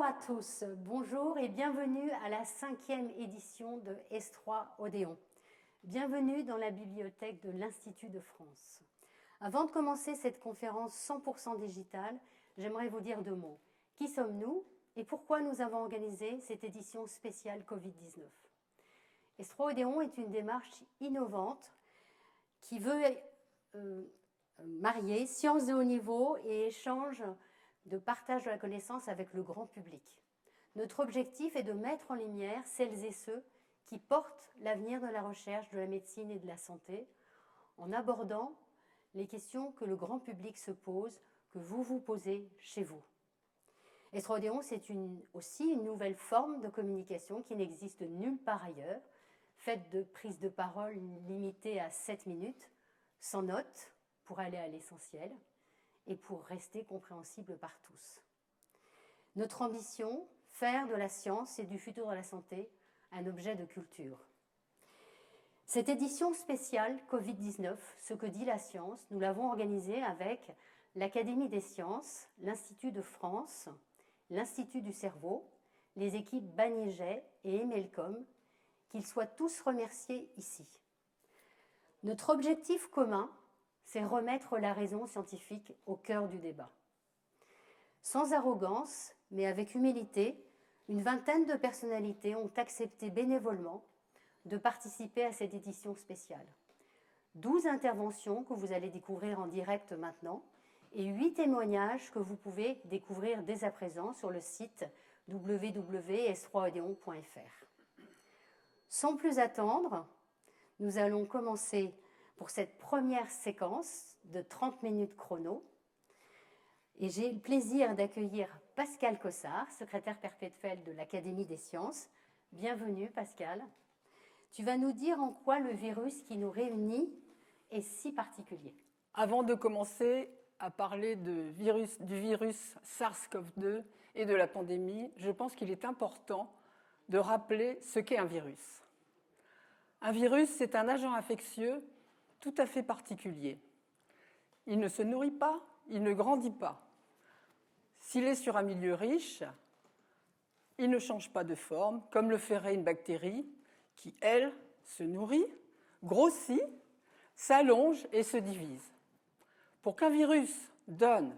à tous, bonjour et bienvenue à la 5e édition de S3 Odéon. Bienvenue dans la bibliothèque de l'Institut de France. Avant de commencer cette conférence 100% digitale, j'aimerais vous dire 2 mots. Qui sommes-nous et pourquoi nous avons organisé cette édition spéciale Covid-19 ? S3 Odéon est une démarche innovante qui veut marier sciences de haut niveau et échange de partage de la connaissance avec le grand public. Notre objectif est de mettre en lumière celles et ceux qui portent l'avenir de la recherche, de la médecine et de la santé, en abordant les questions que le grand public se pose, que vous vous posez chez vous. S3 Odéon, c'est aussi une nouvelle forme de communication qui n'existe nulle part ailleurs, faite de prises de parole limitées à 7 minutes, sans notes, pour aller à l'essentiel, et pour rester compréhensible par tous. Notre ambition, faire de la science et du futur de la santé un objet de culture. Cette édition spéciale Covid-19, ce que dit la science, nous l'avons organisée avec l'Académie des sciences, l'Institut de France, l'Institut du cerveau, les équipes Banijay et Emelcom, qu'ils soient tous remerciés ici. Notre objectif commun, c'est remettre la raison scientifique au cœur du débat. Sans arrogance, mais avec humilité, une vingtaine de personnalités ont accepté bénévolement de participer à cette édition spéciale. 12 interventions que vous allez découvrir en direct maintenant et 8 témoignages que vous pouvez découvrir dès à présent sur le site www.s3odeon.fr. Sans plus attendre, nous allons commencer pour cette première séquence de 30 minutes chrono. Et j'ai le plaisir d'accueillir Pascal Cossard, secrétaire perpétuel de l'Académie des sciences. Bienvenue Pascal. Tu vas nous dire en quoi le virus qui nous réunit est si particulier. Avant de commencer à parler du virus SARS-CoV-2 et de la pandémie, je pense qu'il est important de rappeler ce qu'est un virus. Un virus, c'est un agent infectieux tout à fait particulier. Il ne se nourrit pas, il ne grandit pas. S'il est sur un milieu riche, il ne change pas de forme, comme le ferait une bactérie qui, elle, se nourrit, grossit, s'allonge et se divise. Pour qu'un virus donne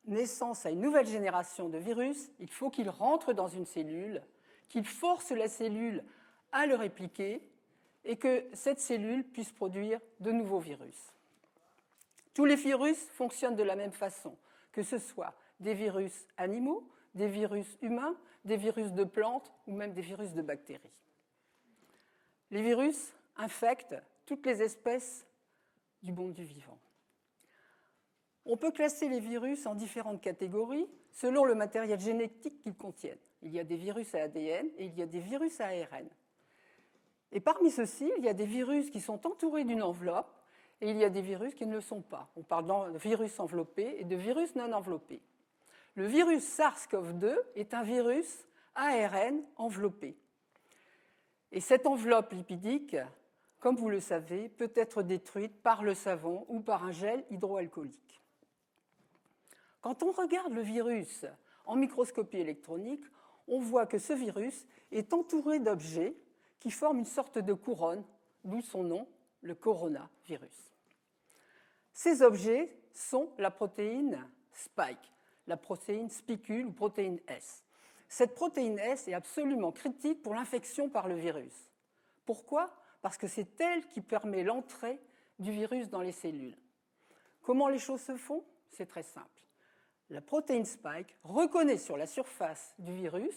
naissance à une nouvelle génération de virus, il faut qu'il rentre dans une cellule, qu'il force la cellule à le répliquer et que cette cellule puisse produire de nouveaux virus. Tous les virus fonctionnent de la même façon, que ce soit des virus animaux, des virus humains, des virus de plantes ou même des virus de bactéries. Les virus infectent toutes les espèces du monde du vivant. On peut classer les virus en différentes catégories selon le matériel génétique qu'ils contiennent. Il y a des virus à ADN et il y a des virus à ARN. Et parmi ceux-ci, il y a des virus qui sont entourés d'une enveloppe et il y a des virus qui ne le sont pas. On parle de virus enveloppés et de virus non enveloppés. Le virus SARS-CoV-2 est un virus ARN enveloppé. Et cette enveloppe lipidique, comme vous le savez, peut être détruite par le savon ou par un gel hydroalcoolique. Quand on regarde le virus en microscopie électronique, on voit que ce virus est entouré d'objets qui forment une sorte de couronne, d'où son nom, le coronavirus. Ces objets sont la protéine spike, la protéine spicule ou protéine S. Cette protéine S est absolument critique pour l'infection par le virus. Pourquoi ? Parce que c'est elle qui permet l'entrée du virus dans les cellules. Comment les choses se font ? C'est très simple. La protéine spike reconnaît sur la surface du virus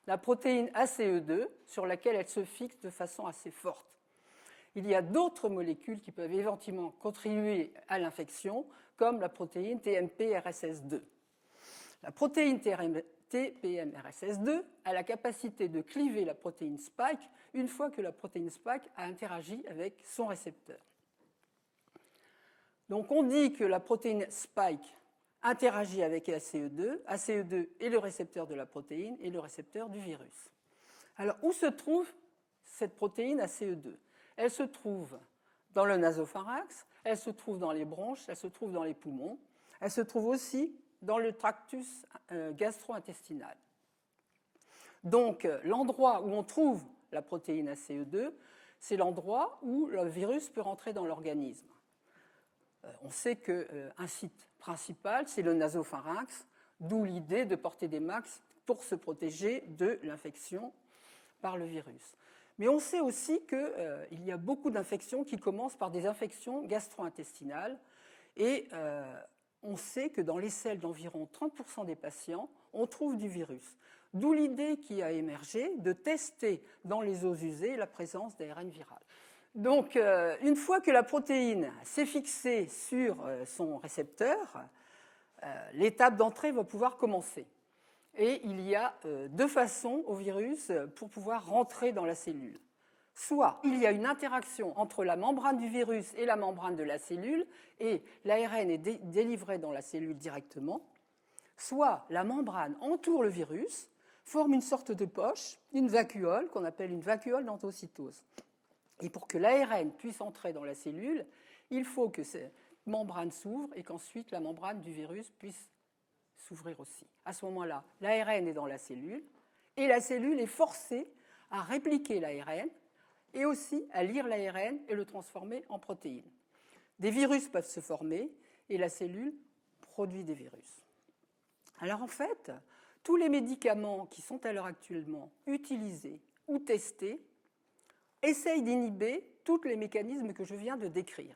la protéine ACE2 sur laquelle elle se fixe de façon assez forte. Il y a d'autres molécules qui peuvent éventuellement contribuer à l'infection, comme la protéine TMP-RSS2. La protéine TMP-RSS2 a la capacité de cliver la protéine spike une fois que la protéine spike a interagi avec son récepteur. Donc on dit que la protéine spike interagit avec ACE2. ACE2 est le récepteur de la protéine et le récepteur du virus. Alors, où se trouve cette protéine ACE2 ? Elle se trouve dans le nasopharynx, elle se trouve dans les bronches, elle se trouve dans les poumons, elle se trouve aussi dans le tractus gastro-intestinal. Donc, l'endroit où on trouve la protéine ACE2, c'est l'endroit où le virus peut rentrer dans l'organisme. On sait qu'un site principal, c'est le nasopharynx, d'où l'idée de porter des masques pour se protéger de l'infection par le virus. Mais on sait aussi qu'il y a beaucoup d'infections qui commencent par des infections gastro-intestinales et on sait que dans les selles d'environ 30% des patients, on trouve du virus. D'où l'idée qui a émergé de tester dans les os usés la présence d'ARN viral. Donc, une fois que la protéine s'est fixée sur son récepteur, l'étape d'entrée va pouvoir commencer. Et il y a deux façons au virus pour pouvoir rentrer dans la cellule. Soit il y a une interaction entre la membrane du virus et la membrane de la cellule, et l'ARN est délivré dans la cellule directement, soit la membrane entoure le virus, forme une sorte de poche, une vacuole, qu'on appelle une vacuole d'endocytose. Et pour que l'ARN puisse entrer dans la cellule, il faut que cette membrane s'ouvre et qu'ensuite la membrane du virus puisse s'ouvrir aussi. À ce moment-là, l'ARN est dans la cellule et la cellule est forcée à répliquer l'ARN et aussi à lire l'ARN et le transformer en protéines. Des virus peuvent se former et la cellule produit des virus. Alors en fait, tous les médicaments qui sont à l'heure actuellement utilisés ou testés essayent d'inhiber tous les mécanismes que je viens de décrire.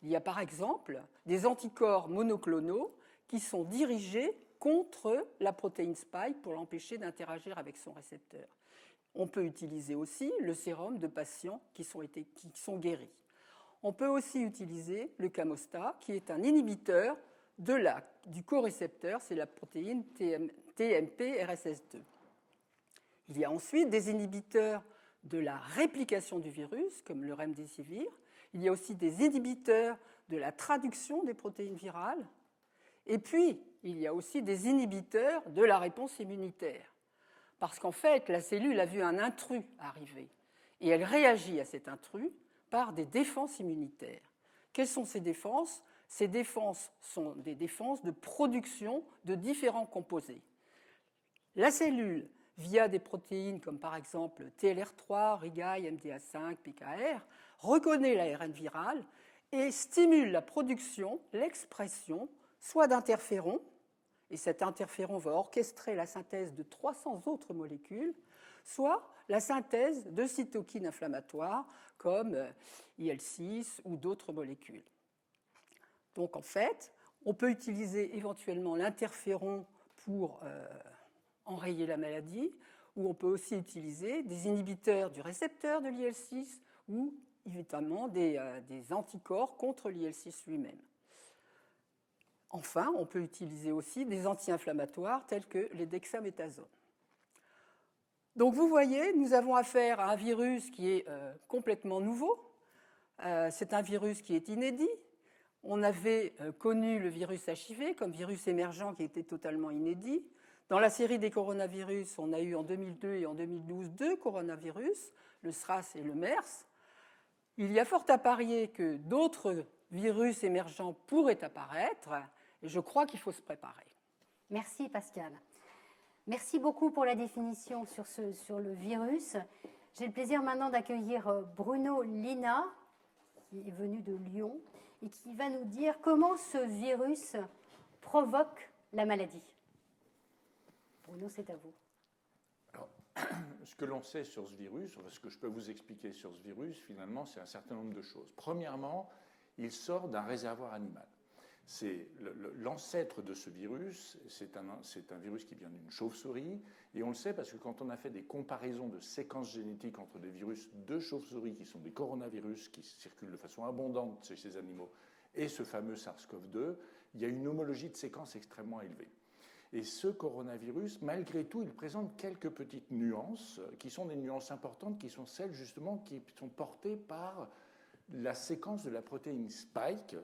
Il y a par exemple des anticorps monoclonaux qui sont dirigés contre la protéine spike pour l'empêcher d'interagir avec son récepteur. On peut utiliser aussi le sérum de patients qui sont guéris. On peut aussi utiliser le Camostat, qui est un inhibiteur du corécepteur, c'est la protéine TMP-RSS2. Il y a ensuite des inhibiteurs de la réplication du virus, comme le remdesivir. Il y a aussi des inhibiteurs de la traduction des protéines virales. Et puis, il y a aussi des inhibiteurs de la réponse immunitaire. Parce qu'en fait, la cellule a vu un intrus arriver. Et elle réagit à cet intrus par des défenses immunitaires. Quelles sont ces défenses ? Ces défenses sont des défenses de production de différents composés. La cellule, via des protéines comme par exemple TLR3, RIGAI, MDA5, PKR, reconnaît l'ARN viral et stimule la production, l'expression, soit d'interférons, et cet interféron va orchestrer la synthèse de 300 autres molécules, soit la synthèse de cytokines inflammatoires comme IL-6 ou d'autres molécules. Donc en fait, on peut utiliser éventuellement l'interféron pour enrayer la maladie, ou on peut aussi utiliser des inhibiteurs du récepteur de l'IL-6 ou évidemment des anticorps contre l'IL-6 lui-même. Enfin, on peut utiliser aussi des anti-inflammatoires tels que les dexaméthasones. Donc vous voyez, nous avons affaire à un virus qui est complètement nouveau. C'est un virus qui est inédit. On avait connu le virus HIV comme virus émergent qui était totalement inédit. Dans la série des coronavirus, on a eu en 2002 et en 2012 deux coronavirus, le SRAS et le MERS. Il y a fort à parier que d'autres virus émergents pourraient apparaître, et je crois qu'il faut se préparer. Merci Pascal. Merci beaucoup pour la définition sur le virus. J'ai le plaisir maintenant d'accueillir Bruno Lina, qui est venu de Lyon, et qui va nous dire comment ce virus provoque la maladie. Bruno, c'est à vous. Alors, ce que l'on sait sur ce virus, ce que je peux vous expliquer sur ce virus, finalement, c'est un certain nombre de choses. Premièrement, il sort d'un réservoir animal. C'est l'ancêtre de ce virus, c'est un virus qui vient d'une chauve-souris, et on le sait parce que quand on a fait des comparaisons de séquences génétiques entre des virus de chauve-souris, qui sont des coronavirus qui circulent de façon abondante chez ces animaux, et ce fameux SARS-CoV-2, il y a une homologie de séquences extrêmement élevée. Et ce coronavirus, malgré tout, il présente quelques petites nuances, qui sont des nuances importantes, qui sont celles justement qui sont portées par la séquence de la protéine spike,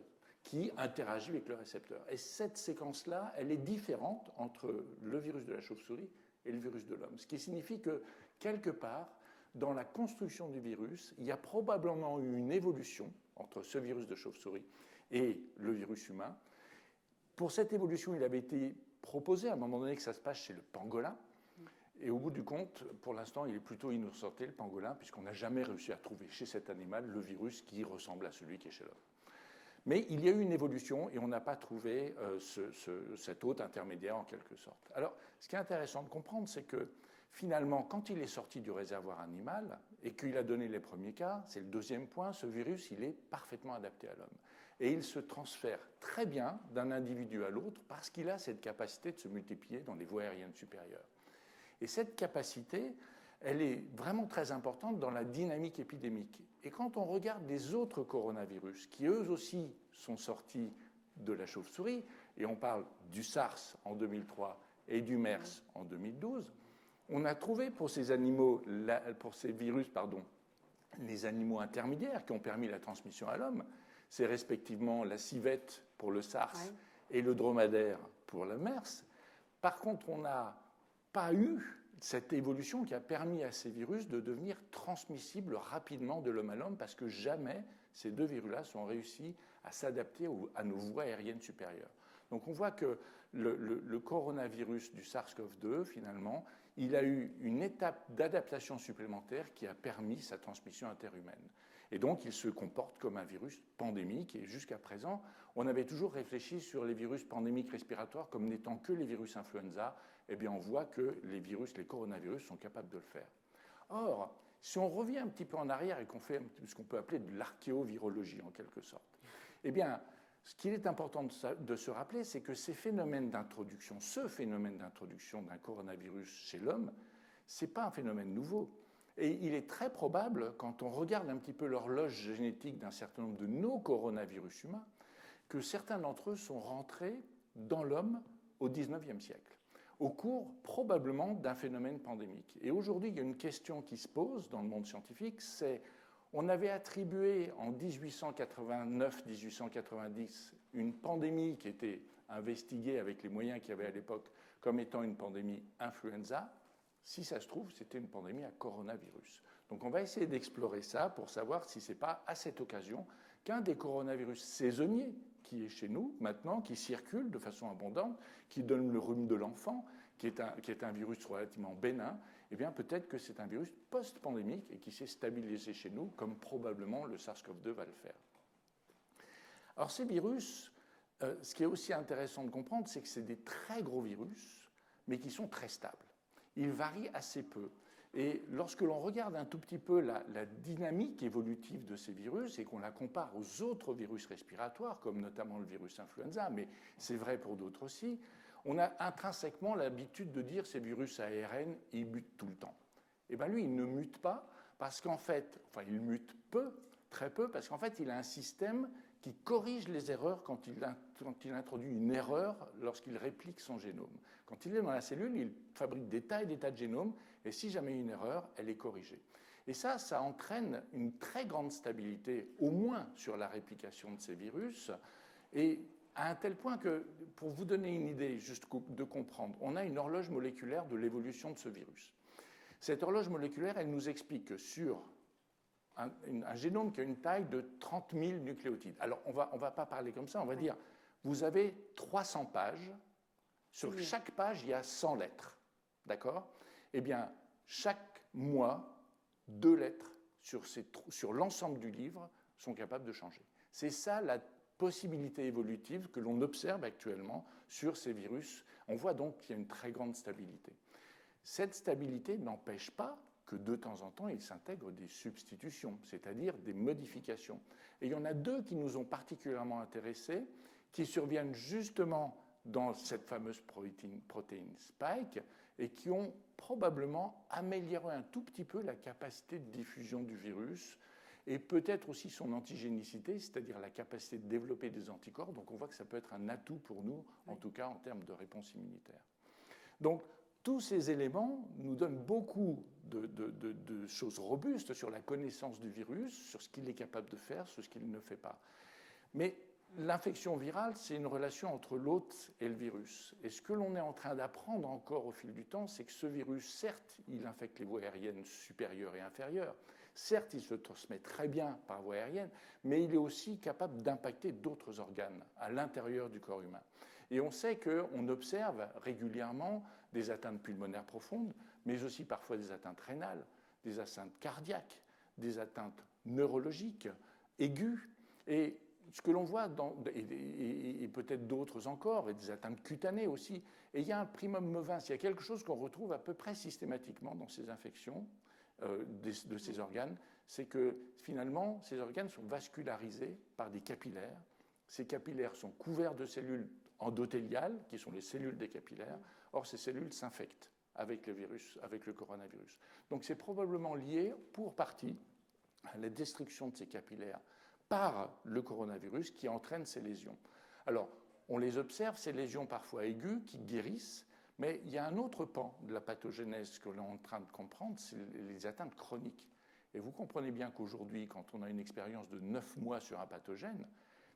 qui interagit avec le récepteur. Et cette séquence-là, elle est différente entre le virus de la chauve-souris et le virus de l'homme. Ce qui signifie que, quelque part, dans la construction du virus, il y a probablement eu une évolution entre ce virus de chauve-souris et le virus humain, Pour cette évolution, il avait été proposé à un moment donné que ça se passe chez le pangolin. Et au bout du compte, pour l'instant, il est plutôt innocenté, le pangolin, puisqu'on n'a jamais réussi à trouver chez cet animal le virus qui ressemble à celui qui est chez l'homme. Mais il y a eu une évolution et on n'a pas trouvé cet hôte intermédiaire en quelque sorte. Alors, ce qui est intéressant de comprendre, c'est que finalement, quand il est sorti du réservoir animal et qu'il a donné les premiers cas, c'est le deuxième point, ce virus, il est parfaitement adapté à l'homme. Et il se transfère très bien d'un individu à l'autre parce qu'il a cette capacité de se multiplier dans les voies aériennes supérieures. Et cette capacité, elle est vraiment très importante dans la dynamique épidémique. Et quand on regarde les autres coronavirus, qui eux aussi sont sortis de la chauve-souris, et on parle du SARS en 2003 et du MERS en 2012, on a trouvé pour ces virus, les animaux intermédiaires qui ont permis la transmission à l'homme. C'est respectivement la civette pour le SARS et le dromadaire pour le MERS. Par contre, on n'a pas eu cette évolution qui a permis à ces virus de devenir transmissibles rapidement de l'homme à l'homme parce que jamais ces deux virus-là sont réussis à s'adapter à nos voies aériennes supérieures. Donc on voit que le coronavirus du SARS-CoV-2, finalement, il a eu une étape d'adaptation supplémentaire qui a permis sa transmission interhumaine. Et donc, il se comporte comme un virus pandémique. Et jusqu'à présent, on avait toujours réfléchi sur les virus pandémiques respiratoires comme n'étant que les virus influenza. Eh bien, on voit que les coronavirus sont capables de le faire. Or, si on revient un petit peu en arrière et qu'on fait ce qu'on peut appeler de l'archéovirologie, en quelque sorte, eh bien, ce qu'il est important de se rappeler, c'est que ce phénomène d'introduction d'un coronavirus chez l'homme, ce n'est pas un phénomène nouveau. Et il est très probable, quand on regarde un petit peu l'horloge génétique d'un certain nombre de nos coronavirus humains, que certains d'entre eux sont rentrés dans l'homme au XIXe siècle, au cours probablement d'un phénomène pandémique. Et aujourd'hui, il y a une question qui se pose dans le monde scientifique, c'est on avait attribué en 1889-1890 une pandémie qui était investiguée avec les moyens qu'il y avait à l'époque comme étant une pandémie influenza. Si ça se trouve, c'était une pandémie à coronavirus. Donc on va essayer d'explorer ça pour savoir si ce n'est pas à cette occasion qu'un des coronavirus saisonniers qui est chez nous maintenant, qui circule de façon abondante, qui donne le rhume de l'enfant, qui est un virus relativement bénin, eh bien peut-être que c'est un virus post-pandémique et qui s'est stabilisé chez nous, comme probablement le SARS-CoV-2 va le faire. Alors ces virus, ce qui est aussi intéressant de comprendre, c'est que c'est des très gros virus, mais qui sont très stables. Ils varient assez peu. Et lorsque l'on regarde un tout petit peu la dynamique évolutive de ces virus et qu'on la compare aux autres virus respiratoires, comme notamment le virus influenza, mais c'est vrai pour d'autres aussi, on a intrinsèquement l'habitude de dire ces virus ARN, ils mutent tout le temps. Et bien lui, il ne mute pas parce qu'en fait, il mute peu, très peu, parce qu'en fait, il a un système qui corrige les erreurs quand il introduit une erreur lorsqu'il réplique son génome. Quand il est dans la cellule, il fabrique des tas et des tas de génomes, et si jamais il y a une erreur, elle est corrigée. Et ça entraîne une très grande stabilité, au moins sur la réplication de ces virus, et à un tel point que, pour vous donner une idée juste de comprendre, on a une horloge moléculaire de l'évolution de ce virus. Cette horloge moléculaire, elle nous explique que sur un génome qui a une taille de 30 000 nucléotides. Alors, on va pas parler comme ça, on va dire, vous avez 300 pages, sur chaque page, il y a 100 lettres, d'accord ? Eh bien, chaque mois, 2 lettres sur l'ensemble du livre sont capables de changer. C'est ça la possibilité évolutive que l'on observe actuellement sur ces virus. On voit donc qu'il y a une très grande stabilité. Cette stabilité n'empêche pas que de temps en temps, il s'intègre des substitutions, c'est-à-dire des modifications. Et il y en a 2 qui nous ont particulièrement intéressés, qui surviennent justement dans cette fameuse protéine spike et qui ont probablement amélioré un tout petit peu la capacité de diffusion du virus et peut-être aussi son antigénicité, c'est-à-dire la capacité de développer des anticorps. Donc on voit que ça peut être un atout pour nous, en tout cas en termes de réponse immunitaire. Donc tous ces éléments nous donnent beaucoup de choses robustes sur la connaissance du virus, sur ce qu'il est capable de faire, sur ce qu'il ne fait pas. Mais l'infection virale, c'est une relation entre l'hôte et le virus. Et ce que l'on est en train d'apprendre encore au fil du temps, c'est que ce virus, certes, il infecte les voies aériennes supérieures et inférieures. Certes, il se transmet très bien par voie aérienne, mais il est aussi capable d'impacter d'autres organes à l'intérieur du corps humain. Et on sait qu'on observe régulièrement des atteintes pulmonaires profondes, mais aussi parfois des atteintes rénales, des atteintes cardiaques, des atteintes neurologiques aiguës. Et ce que l'on voit, et peut-être d'autres encore, et des atteintes cutanées aussi, et il y a un primum movens, il y a quelque chose qu'on retrouve à peu près systématiquement dans ces infections de ces organes, c'est que finalement, ces organes sont vascularisés par des capillaires. Ces capillaires sont couverts de cellules endothéliales, qui sont les cellules des capillaires. Or, ces cellules s'infectent avec le virus, avec le coronavirus. Donc, c'est probablement lié, pour partie, à la destruction de ces capillaires par le coronavirus qui entraîne ces lésions. Alors, on les observe, ces lésions parfois aiguës, qui guérissent, mais il y a un autre pan de la pathogénèse que l'on est en train de comprendre, c'est les atteintes chroniques. Et vous comprenez bien qu'aujourd'hui, quand on a une expérience de 9 mois sur un pathogène,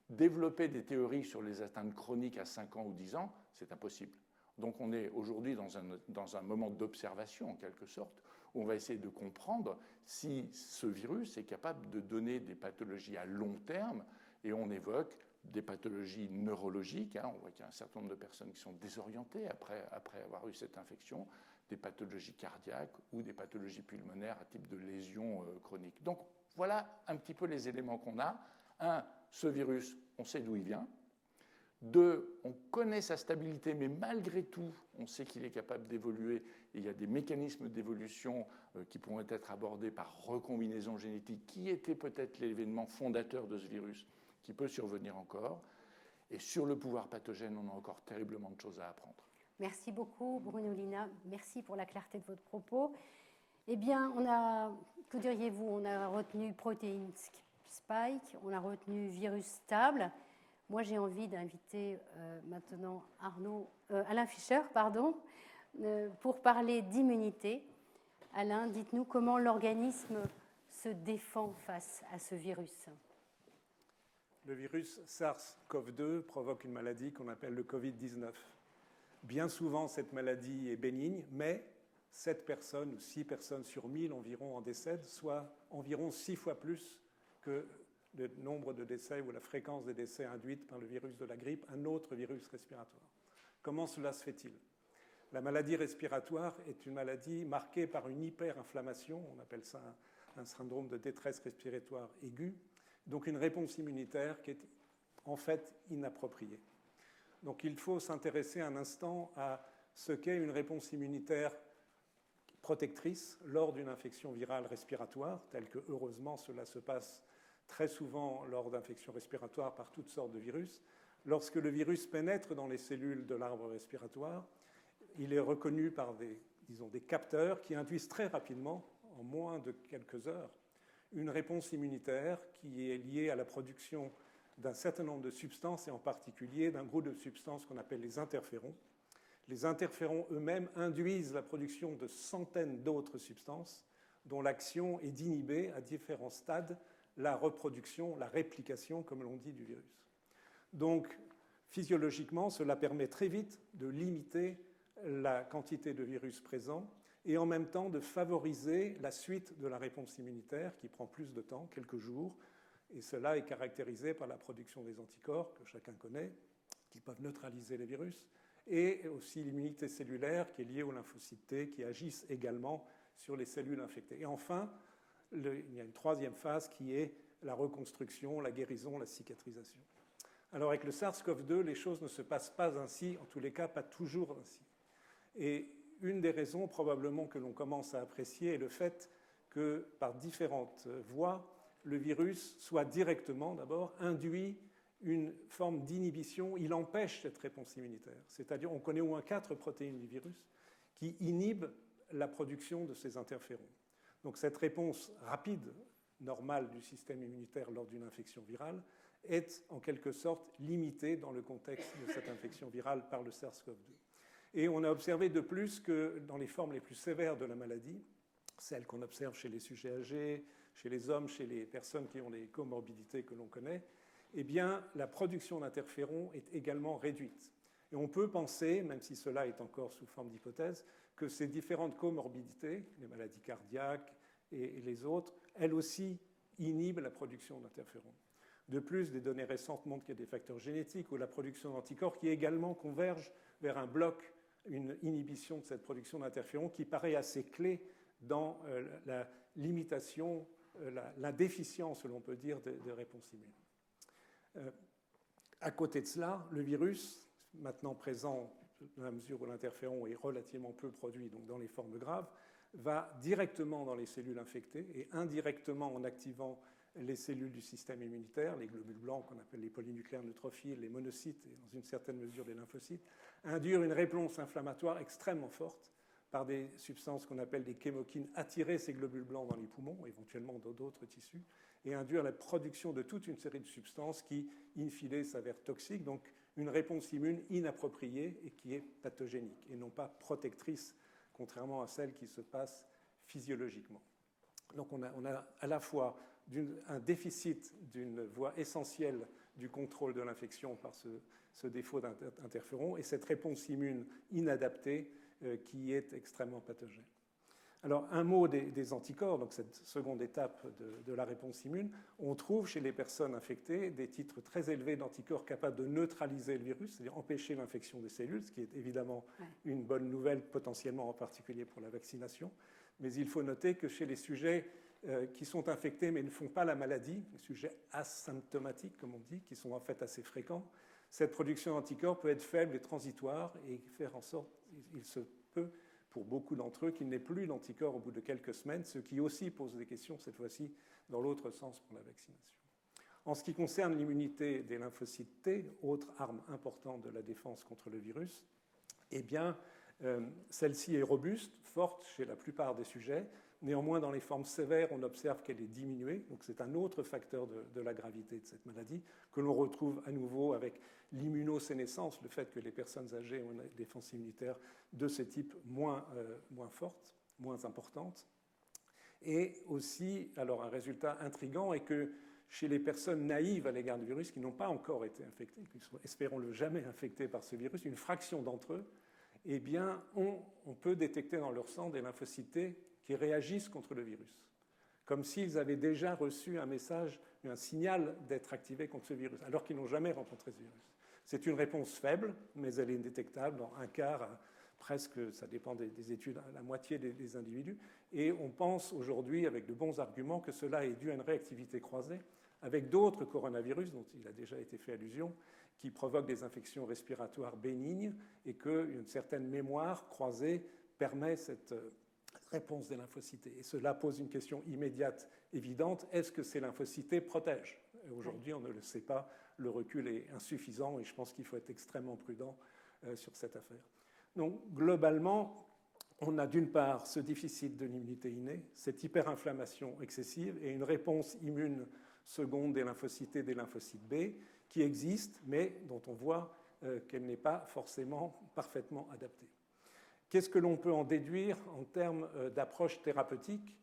développer des théories sur les atteintes chroniques à 5 ans ou 10 ans, c'est impossible. Donc on est aujourd'hui dans un moment d'observation, en quelque sorte, où on va essayer de comprendre si ce virus est capable de donner des pathologies à long terme, et on évoque des pathologies neurologiques. On voit qu'il y a un certain nombre de personnes qui sont désorientées après avoir eu cette infection, des pathologies cardiaques ou des pathologies pulmonaires à type de lésions chroniques. Donc voilà un petit peu les éléments qu'on a. 1, ce virus, on sait d'où il vient. 2, on connaît sa stabilité, mais malgré tout, on sait qu'il est capable d'évoluer. Et il y a des mécanismes d'évolution qui pourront être abordés par recombinaison génétique, qui était peut-être l'événement fondateur de ce virus, qui peut survenir encore. Et sur le pouvoir pathogène, on a encore terriblement de choses à apprendre. Merci beaucoup, Bruno Lina. Merci pour la clarté de votre propos. Eh bien, que diriez-vous? On a retenu protéine spike, on a retenu virus stable. Moi, j'ai envie d'inviter maintenant Alain Fischer, pour parler d'immunité. Alain, dites-nous comment l'organisme se défend face à ce virus. Le virus SARS-CoV-2 provoque une maladie qu'on appelle le Covid-19. Bien souvent, cette maladie est bénigne, mais 7 personnes ou 6 personnes sur 1000 environ en décèdent, soit environ 6 fois plus que le nombre de décès ou la fréquence des décès induite par le virus de la grippe, un autre virus respiratoire. Comment cela se fait-il? La maladie respiratoire est une maladie marquée par une hyperinflammation, on appelle ça un syndrome de détresse respiratoire aiguë, donc une réponse immunitaire qui est en fait inappropriée. Donc il faut s'intéresser un instant à ce qu'est une réponse immunitaire protectrice lors d'une infection virale respiratoire, telle que heureusement cela se passe très souvent lors d'infections respiratoires par toutes sortes de virus. Lorsque le virus pénètre dans les cellules de l'arbre respiratoire, il est reconnu par des capteurs qui induisent très rapidement, en moins de quelques heures, une réponse immunitaire qui est liée à la production d'un certain nombre de substances, et en particulier d'un groupe de substances qu'on appelle les interférons. Les interférons eux-mêmes induisent la production de centaines d'autres substances dont l'action est d'inhiber à différents stades la reproduction, la réplication, comme l'on dit, du virus. Donc, physiologiquement, cela permet très vite de limiter la quantité de virus présent et en même temps de favoriser la suite de la réponse immunitaire qui prend plus de temps, quelques jours, et cela est caractérisé par la production des anticorps, que chacun connaît, qui peuvent neutraliser les virus, et aussi l'immunité cellulaire qui est liée aux lymphocytes T, qui agissent également sur les cellules infectées. Et enfin, il y a une troisième phase qui est la reconstruction, la guérison, la cicatrisation. Alors avec le SARS-CoV-2, les choses ne se passent pas ainsi, en tous les cas pas toujours ainsi. Et une des raisons probablement que l'on commence à apprécier est le fait que par différentes voies, le virus soit directement d'abord induit une forme d'inhibition, il empêche cette réponse immunitaire. C'est-à-dire on connaît au moins 4 protéines du virus qui inhibent la production de ces interférons. Donc cette réponse rapide, normale du système immunitaire lors d'une infection virale est en quelque sorte limitée dans le contexte de cette infection virale par le SARS-CoV-2. Et on a observé de plus que dans les formes les plus sévères de la maladie, celles qu'on observe chez les sujets âgés, chez les hommes, chez les personnes qui ont les comorbidités que l'on connaît, eh bien, la production d'interférons est également réduite. Et on peut penser, même si cela est encore sous forme d'hypothèse, que ces différentes comorbidités, les maladies cardiaques et les autres, elle aussi inhibe la production d'interférons. De plus, des données récentes montrent qu'il y a des facteurs génétiques ou la production d'anticorps qui également convergent vers un bloc, une inhibition de cette production d'interférons qui paraît assez clé dans la limitation, la déficience, l'on peut dire, de réponses immunes. À côté de cela, le virus, maintenant présent dans la mesure où l'interféron est relativement peu produit, donc dans les formes graves, va directement dans les cellules infectées et indirectement en activant les cellules du système immunitaire, les globules blancs qu'on appelle les polynucléaires neutrophiles, les monocytes et dans une certaine mesure les lymphocytes, induire une réponse inflammatoire extrêmement forte par des substances qu'on appelle des chémokines, attirer ces globules blancs dans les poumons, éventuellement dans d'autres tissus, et induire la production de toute une série de substances qui, in fine, s'avèrent toxiques, donc une réponse immune inappropriée et qui est pathogénique, et non pas protectrice, contrairement à celle qui se passe physiologiquement. Donc on a à la fois un déficit d'une voie essentielle du contrôle de l'infection par ce défaut d'interféron et cette réponse immune inadaptée qui est extrêmement pathogène. Alors, un mot des anticorps, donc cette seconde étape de la réponse immune. On trouve chez les personnes infectées des titres très élevés d'anticorps capables de neutraliser le virus, c'est-à-dire empêcher l'infection des cellules, ce qui est évidemment une bonne nouvelle, potentiellement en particulier pour la vaccination. Mais il faut noter que chez les sujets qui sont infectés mais ne font pas la maladie, les sujets asymptomatiques, comme on dit, qui sont en fait assez fréquents, cette production d'anticorps peut être faible et transitoire et faire en sorte, il se peut, pour beaucoup d'entre eux, qu'il n'ait plus d'anticorps au bout de quelques semaines, ce qui aussi pose des questions, cette fois-ci, dans l'autre sens pour la vaccination. En ce qui concerne l'immunité des lymphocytes T, autre arme importante de la défense contre le virus, eh bien, celle-ci est robuste, forte chez la plupart des sujets. Néanmoins, dans les formes sévères, on observe qu'elle est diminuée. Donc, c'est un autre facteur de la gravité de cette maladie que l'on retrouve à nouveau avec l'immunosénescence, le fait que les personnes âgées ont une défense immunitaire de ce type moins forte, moins importante. Et aussi, alors un résultat intriguant est que chez les personnes naïves à l'égard du virus, qui n'ont pas encore été infectées, qui ne sont, espérons-le, jamais infectées par ce virus, une fraction d'entre eux, eh bien, on peut détecter dans leur sang des lymphocytes T qui réagissent contre le virus, comme s'ils avaient déjà reçu un message, un signal d'être activés contre ce virus, alors qu'ils n'ont jamais rencontré ce virus. C'est une réponse faible, mais elle est détectable dans un quart, presque, ça dépend des études, à la moitié des individus. Et on pense aujourd'hui, avec de bons arguments, que cela est dû à une réactivité croisée avec d'autres coronavirus, dont il a déjà été fait allusion, qui provoquent des infections respiratoires bénignes et qu'une certaine mémoire croisée permet cette réponse des lymphocytes. Et cela pose une question immédiate, évidente. Est-ce que ces lymphocytes protègent ? Aujourd'hui, on ne le sait pas. Le recul est insuffisant et je pense qu'il faut être extrêmement prudent sur cette affaire. Donc, globalement, on a d'une part ce déficit de l'immunité innée, cette hyperinflammation excessive et une réponse immune seconde des lymphocytes des lymphocytes B qui existe, mais dont on voit qu'elle n'est pas forcément parfaitement adaptée. Qu'est-ce que l'on peut en déduire en termes d'approche thérapeutique ?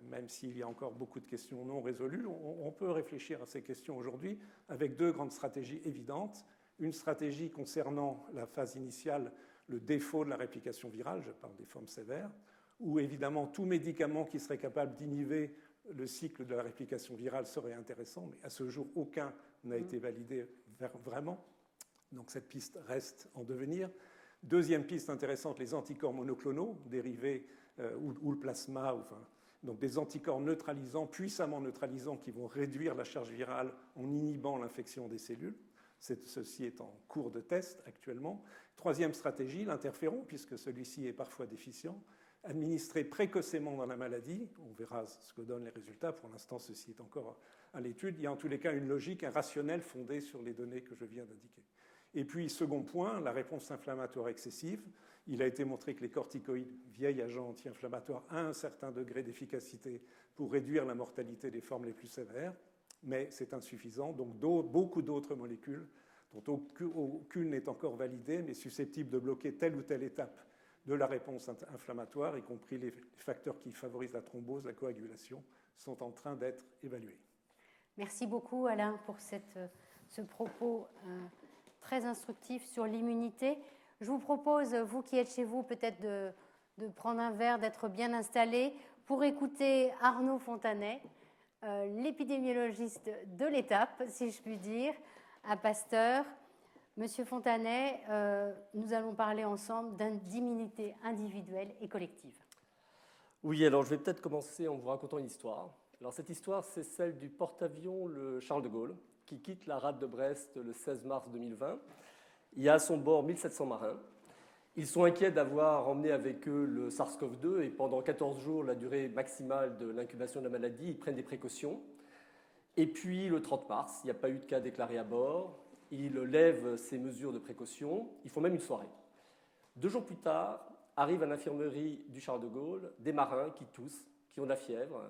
Même s'il y a encore beaucoup de questions non résolues, on peut réfléchir à ces questions aujourd'hui avec deux grandes stratégies évidentes. Une stratégie concernant la phase initiale, le défaut de la réplication virale, je parle des formes sévères, où évidemment tout médicament qui serait capable d'inhiber le cycle de la réplication virale serait intéressant, mais à ce jour, aucun n'a été validé vraiment. Donc cette piste reste en devenir. Deuxième piste intéressante, les anticorps monoclonaux dérivés ou le plasma, donc des anticorps neutralisants, puissamment neutralisants, qui vont réduire la charge virale en inhibant l'infection des cellules. Ceci est en cours de test actuellement. Troisième stratégie, l'interféron, puisque celui-ci est parfois déficient, administré précocement dans la maladie. On verra ce que donnent les résultats. Pour l'instant, ceci est encore à l'étude. Il y a en tous les cas une logique, un rationnel fondé sur les données que je viens d'indiquer. Et puis, second point, la réponse inflammatoire excessive. Il a été montré que les corticoïdes, vieil agent anti-inflammatoire, a un certain degré d'efficacité pour réduire la mortalité des formes les plus sévères, mais c'est insuffisant. Donc, beaucoup d'autres molécules, dont aucune n'est encore validée, mais susceptibles de bloquer telle ou telle étape de la réponse inflammatoire, y compris les facteurs qui favorisent la thrombose, la coagulation, sont en train d'être évalués. Merci beaucoup, Alain, pour ce propos très instructif sur l'immunité. Je vous propose, vous qui êtes chez vous, peut-être de prendre un verre, d'être bien installé pour écouter Arnaud Fontanet, l'épidémiologiste de l'étape, si je puis dire, à Pasteur. Monsieur Fontanet, nous allons parler ensemble d'immunité individuelle et collective. Oui, alors je vais peut-être commencer en vous racontant une histoire. Alors cette histoire, c'est celle du porte-avions le Charles de Gaulle, qui quitte la rade de Brest le 16 mars 2020. Il y a à son bord 1700 marins. Ils sont inquiets d'avoir emmené avec eux le SARS-CoV-2 et pendant 14 jours, la durée maximale de l'incubation de la maladie, ils prennent des précautions. Et puis le 30 mars, il n'y a pas eu de cas déclarés à bord. Ils lèvent ces mesures de précaution. Ils font même une soirée. 2 jours plus tard, arrivent à l'infirmerie du Charles de Gaulle des marins qui toussent, qui ont de la fièvre,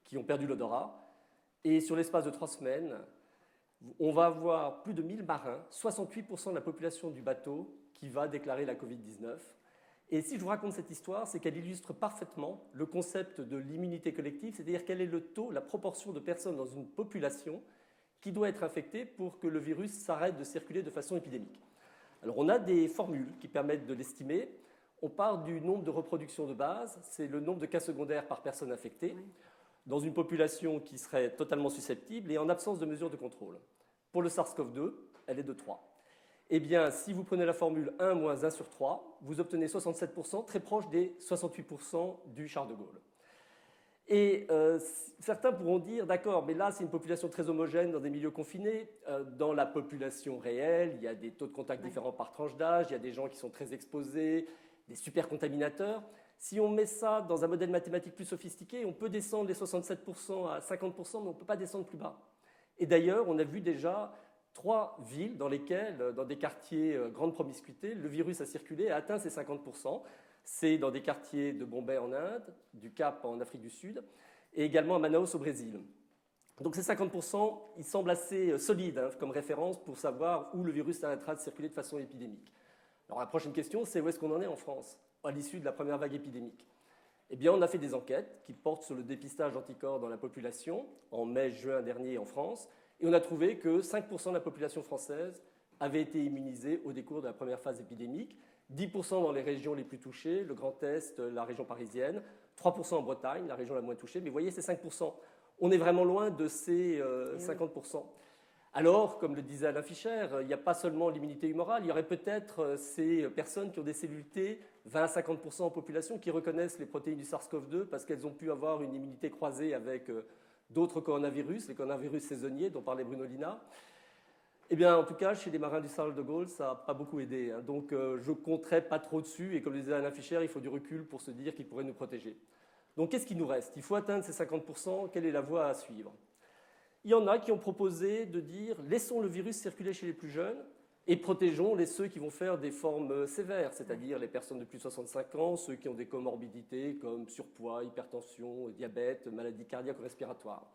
qui ont perdu l'odorat. Et sur l'espace de 3 semaines, on va avoir plus de 1000 marins, 68% de la population du bateau qui va déclarer la Covid-19. Et si je vous raconte cette histoire, c'est qu'elle illustre parfaitement le concept de l'immunité collective, c'est-à-dire quel est le taux, la proportion de personnes dans une population qui doit être infectée pour que le virus s'arrête de circuler de façon épidémique. Alors on a des formules qui permettent de l'estimer. On part du nombre de reproductions de base, c'est le nombre de cas secondaires par personne infectée, dans une population qui serait totalement susceptible et en absence de mesures de contrôle. Pour le SARS-CoV-2, elle est de 3. Eh bien, si vous prenez la formule 1 moins 1 sur 3, vous obtenez 67%, très proche des 68% du Charles de Gaulle. Et certains pourront dire, d'accord, mais là, c'est une population très homogène dans des milieux confinés. Dans la population réelle, il y a des taux de contact différents par tranche d'âge, il y a des gens qui sont très exposés, des super contaminateurs. Si on met ça dans un modèle mathématique plus sophistiqué, on peut descendre les 67% à 50%, mais on ne peut pas descendre plus bas. Et d'ailleurs, on a vu déjà 3 villes dans lesquelles, dans des quartiers grande promiscuité, le virus a circulé et a atteint ces 50%. C'est dans des quartiers de Bombay en Inde, du Cap en Afrique du Sud, et également à Manaus au Brésil. Donc ces 50%, ils semblent assez solides comme référence pour savoir où le virus arrêtera de circuler de façon épidémique. Alors la prochaine question, c'est où est-ce qu'on en est en France, à l'issue de la première vague épidémique? Eh bien, on a fait des enquêtes qui portent sur le dépistage d'anticorps dans la population, en mai-juin dernier en France, et on a trouvé que 5% de la population française avait été immunisée au décours de la première phase épidémique, 10% dans les régions les plus touchées, le Grand Est, la région parisienne, 3% en Bretagne, la région la moins touchée, mais vous voyez, c'est 5%. On est vraiment loin de ces 50%. Alors, comme le disait Alain Fischer, il n'y a pas seulement l'immunité humorale, il y aurait peut-être ces personnes qui ont des cellules T, 20 à 50% en population, qui reconnaissent les protéines du SARS-CoV-2 parce qu'elles ont pu avoir une immunité croisée avec d'autres coronavirus, les coronavirus saisonniers dont parlait Bruno Lina. Eh bien, en tout cas, chez les marins du Charles de Gaulle, ça n'a pas beaucoup aidé. Donc, je ne compterai pas trop dessus. Et comme le disait Alain Fischer, il faut du recul pour se dire qu'ils pourraient nous protéger. Donc, qu'est-ce qui nous reste? Il faut atteindre ces 50%. Quelle est la voie à suivre? Il y en a qui ont proposé de dire laissons le virus circuler chez les plus jeunes et protégeons ceux qui vont faire des formes sévères, c'est-à-dire les personnes de plus de 65 ans, ceux qui ont des comorbidités comme surpoids, hypertension, diabète, maladies cardiaques ou respiratoires.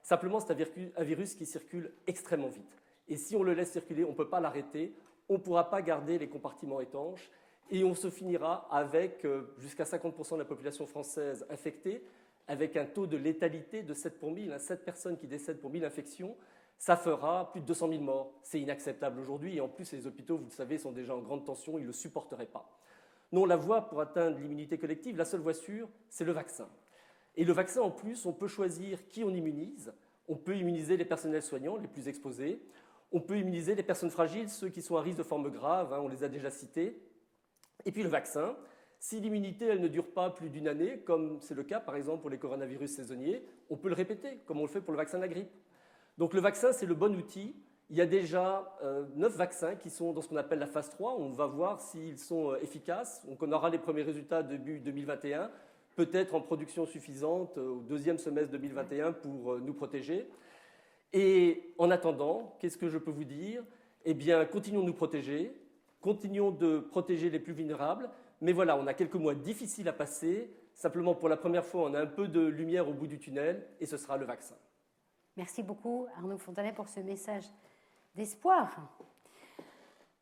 Simplement, c'est un virus qui circule extrêmement vite. Et si on le laisse circuler, on ne peut pas l'arrêter, on ne pourra pas garder les compartiments étanches et on se finira avec jusqu'à 50% de la population française infectée, avec un taux de létalité de 7 pour 1000, 7 personnes qui décèdent pour 1000 infections, ça fera plus de 200 000 morts. C'est inacceptable aujourd'hui et en plus les hôpitaux, vous le savez, sont déjà en grande tension, ils ne le supporteraient pas. Non, la voie pour atteindre l'immunité collective, la seule voie sûre, c'est le vaccin. Et le vaccin, en plus, on peut choisir qui on immunise. On peut immuniser les personnels soignants les plus exposés. On peut immuniser les personnes fragiles, ceux qui sont à risque de formes graves, on les a déjà cités. Et puis le vaccin, si l'immunité elle ne dure pas plus d'une année, comme c'est le cas par exemple pour les coronavirus saisonniers, on peut le répéter, comme on le fait pour le vaccin de la grippe. Donc le vaccin, c'est le bon outil. Il y a déjà 9 vaccins qui sont dans ce qu'on appelle la phase 3. On va voir s'ils sont efficaces. Donc on aura les premiers résultats début 2021, peut-être en production suffisante au deuxième semestre 2021 pour nous protéger. Et en attendant, qu'est-ce que je peux vous dire? Eh bien, continuons de nous protéger, continuons de protéger les plus vulnérables. Mais voilà, on a quelques mois difficiles à passer. Simplement, pour la première fois, on a un peu de lumière au bout du tunnel et ce sera le vaccin. Merci beaucoup, Arnaud Fontanet, pour ce message d'espoir.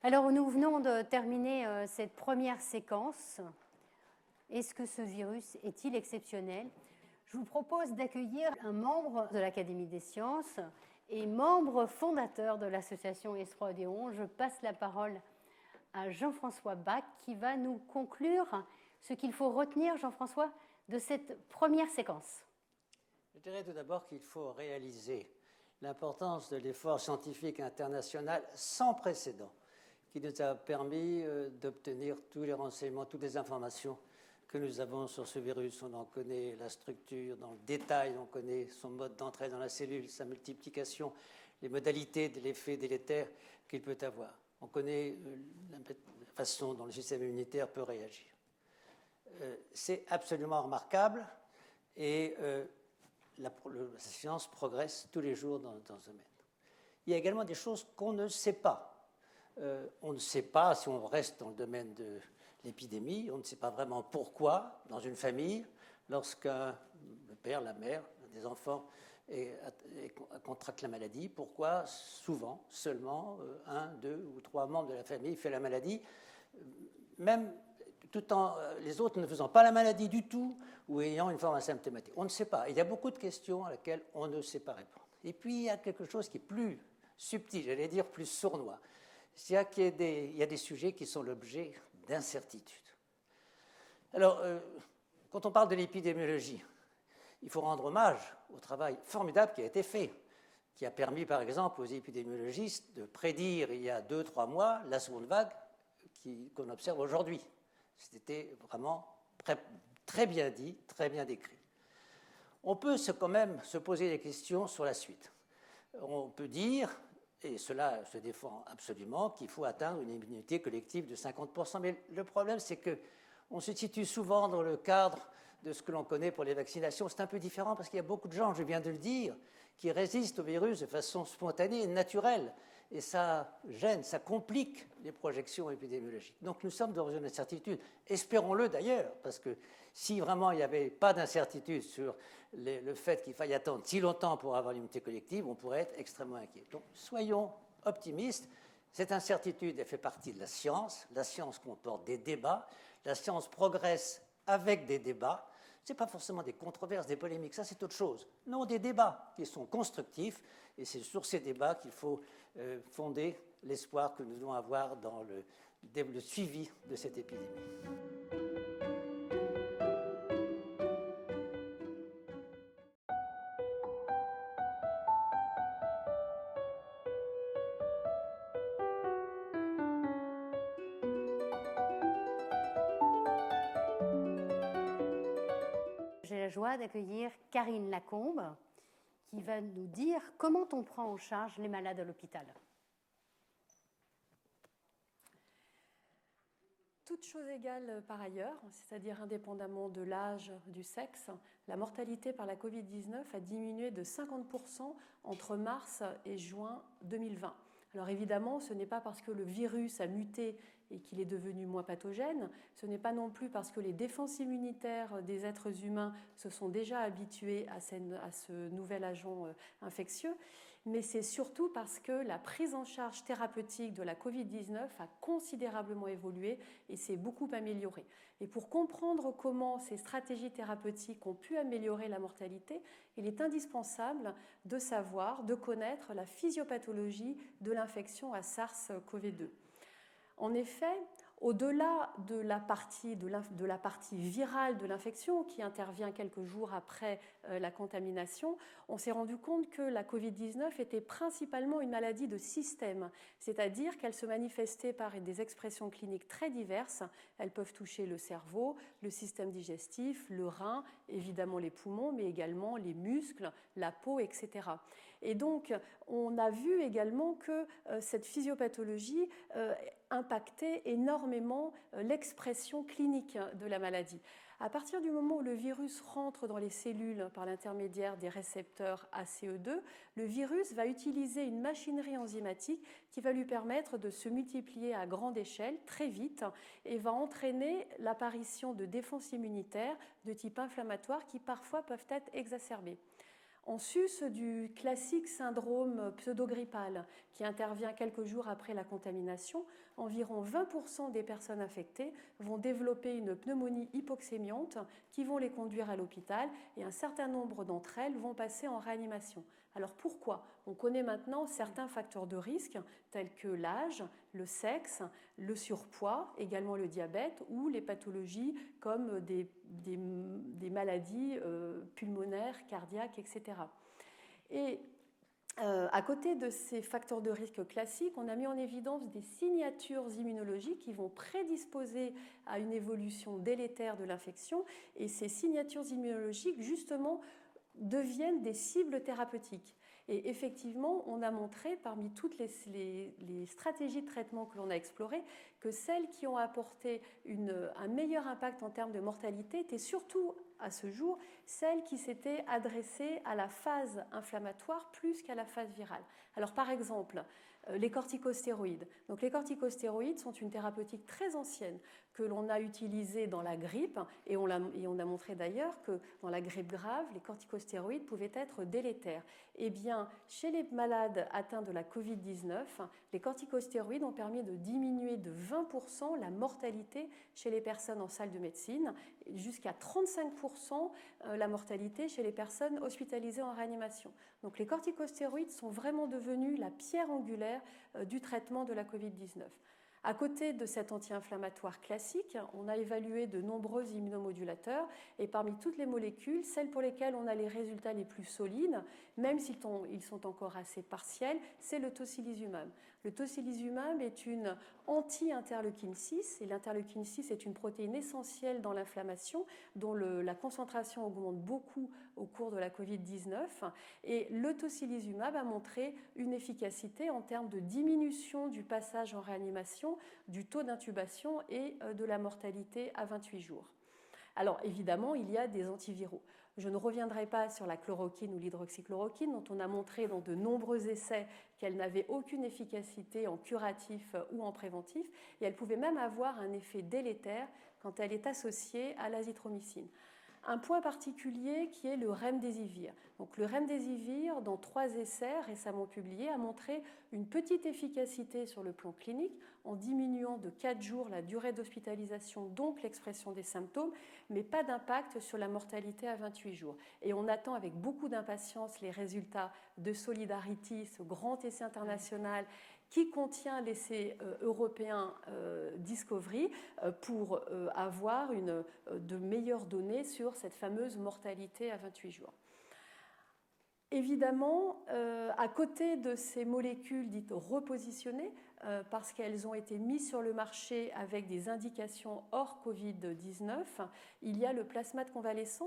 Alors, nous venons de terminer cette première séquence. Est-ce que ce virus est-il exceptionnel? Je vous propose d'accueillir un membre de l'Académie des sciences et membre fondateur de l'association ES3-Odéon. Je passe la parole à Jean-François Bach qui va nous conclure ce qu'il faut retenir, Jean-François, de cette première séquence? Je dirais tout d'abord qu'il faut réaliser l'importance de l'effort scientifique international sans précédent qui nous a permis d'obtenir tous les renseignements, toutes les informations que nous avons sur ce virus. On en connaît la structure dans le détail, on connaît son mode d'entrée dans la cellule, sa multiplication, les modalités de l'effet délétère qu'il peut avoir. On connaît la façon dont le système immunitaire peut réagir. C'est absolument remarquable et la science progresse tous les jours dans ce domaine. Il y a également des choses qu'on ne sait pas. On ne sait pas, si on reste dans le domaine de l'épidémie, on ne sait pas vraiment pourquoi, dans une famille, lorsqu'un le père, la mère, des enfants contractent la maladie, pourquoi souvent, seulement, 1, 2 ou 3 membres de la famille fait la maladie, même tout en les autres ne faisant pas la maladie du tout ou ayant une forme asymptomatique. On ne sait pas. Il y a beaucoup de questions à laquelle on ne sait pas répondre. Et puis, il y a quelque chose qui est plus subtil, j'allais dire plus sournois. C'est-à-dire qu'il y a des sujets qui sont l'objet d'incertitudes. Alors, quand on parle de l'épidémiologie, il faut rendre hommage au travail formidable qui a été fait, qui a permis, par exemple, aux épidémiologistes de prédire il y a 2-3 mois la seconde vague qu'on observe aujourd'hui. C'était vraiment très bien dit, très bien décrit. On peut quand même se poser des questions sur la suite. On peut dire, et cela se défend absolument, qu'il faut atteindre une immunité collective de 50%. Mais le problème, c'est qu'on se situe souvent dans le cadre de ce que l'on connaît pour les vaccinations. C'est un peu différent parce qu'il y a beaucoup de gens, je viens de le dire, qui résistent au virus de façon spontanée et naturelle. Et ça gêne, ça complique les projections épidémiologiques. Donc nous sommes dans une incertitude. Espérons-le d'ailleurs, parce que si vraiment il n'y avait pas d'incertitude sur le fait qu'il faille attendre si longtemps pour avoir l'immunité collective, on pourrait être extrêmement inquiet. Donc soyons optimistes. Cette incertitude, elle fait partie de la science. La science comporte des débats. La science progresse avec des débats. Ce n'est pas forcément des controverses, des polémiques, ça c'est autre chose. Non, des débats qui sont constructifs, et c'est sur ces débats qu'il faut fonder l'espoir que nous devons avoir dans le suivi de cette épidémie. J'ai la joie d'accueillir Karine Lacombe, qui va nous dire comment on prend en charge les malades à l'hôpital. Toutes choses égales par ailleurs, c'est-à-dire indépendamment de l'âge, du sexe, la mortalité par la Covid-19 a diminué de 50% entre mars et juin 2020. Alors évidemment, ce n'est pas parce que le virus a muté et qu'il est devenu moins pathogène, ce n'est pas non plus parce que les défenses immunitaires des êtres humains se sont déjà habitués à ce nouvel agent infectieux, mais c'est surtout parce que la prise en charge thérapeutique de la Covid-19 a considérablement évolué et s'est beaucoup améliorée. Et pour comprendre comment ces stratégies thérapeutiques ont pu améliorer la mortalité, il est indispensable de savoir, de connaître la physiopathologie de l'infection à SARS-CoV-2. En effet, au-delà de la partie virale de l'infection qui intervient quelques jours après la contamination, on s'est rendu compte que la Covid-19 était principalement une maladie de système, c'est-à-dire qu'elle se manifestait par des expressions cliniques très diverses. Elles peuvent toucher le cerveau, le système digestif, le rein, évidemment les poumons, mais également les muscles, la peau, etc. Et donc, on a vu également que cette physiopathologie impactait énormément l'expression clinique de la maladie. À partir du moment où le virus rentre dans les cellules par l'intermédiaire des récepteurs ACE2, le virus va utiliser une machinerie enzymatique qui va lui permettre de se multiplier à grande échelle, très vite, et va entraîner l'apparition de défenses immunitaires de type inflammatoire qui parfois peuvent être exacerbées. En sus du classique syndrome pseudogrippal qui intervient quelques jours après la contamination, environ 20% des personnes infectées vont développer une pneumonie hypoxémiante qui vont les conduire à l'hôpital et un certain nombre d'entre elles vont passer en réanimation. Alors pourquoi ? On connaît maintenant certains facteurs de risque tels que l'âge, le sexe, le surpoids, également le diabète ou les pathologies comme des maladies pulmonaires, cardiaques, etc. Et à côté de ces facteurs de risque classiques, on a mis en évidence des signatures immunologiques qui vont prédisposer à une évolution délétère de l'infection. Et ces signatures immunologiques, justement, deviennent des cibles thérapeutiques. Et effectivement, on a montré, parmi toutes les stratégies de traitement que l'on a explorées, que celles qui ont apporté un meilleur impact en termes de mortalité étaient surtout, à ce jour, celles qui s'étaient adressées à la phase inflammatoire plus qu'à la phase virale. Alors, par exemple, les corticostéroïdes. Donc, les corticostéroïdes sont une thérapeutique très ancienne que l'on a utilisée dans la grippe et on a montré d'ailleurs que dans la grippe grave, les corticostéroïdes pouvaient être délétères. Eh bien, chez les malades atteints de la Covid-19, les corticostéroïdes ont permis de diminuer de 20% la mortalité chez les personnes en salle de médecine, jusqu'à 35% la mortalité chez les personnes hospitalisées en réanimation. Donc les corticostéroïdes sont vraiment devenus la pierre angulaire du traitement de la Covid-19. À côté de cet anti-inflammatoire classique, on a évalué de nombreux immunomodulateurs et parmi toutes les molécules, celles pour lesquelles on a les résultats les plus solides, même s'ils sont encore assez partiels, c'est le tocilizumab. Le tocilizumab est une anti-interleukine 6 et l'interleukine 6 est une protéine essentielle dans l'inflammation dont la concentration augmente beaucoup au cours de la Covid-19 et le tocilizumab a montré une efficacité en termes de diminution du passage en réanimation, du taux d'intubation et de la mortalité à 28 jours. Alors évidemment, il y a des antiviraux. Je ne reviendrai pas sur la chloroquine ou l'hydroxychloroquine dont on a montré dans de nombreux essais qu'elle n'avait aucune efficacité en curatif ou en préventif et elle pouvait même avoir un effet délétère quand elle est associée à l'azithromycine. Un point particulier qui est le remdesivir. Donc, le remdesivir, dans 3 essais récemment publiés, a montré une petite efficacité sur le plan clinique en diminuant de 4 jours la durée d'hospitalisation, donc l'expression des symptômes, mais pas d'impact sur la mortalité à 28 jours. Et on attend avec beaucoup d'impatience les résultats de Solidarity, ce grand essai international qui contient l'essai européen Discovery pour avoir de meilleures données sur cette fameuse mortalité à 28 jours. Évidemment, à côté de ces molécules dites repositionnées, parce qu'elles ont été mises sur le marché avec des indications hors Covid-19, il y a le plasma de convalescent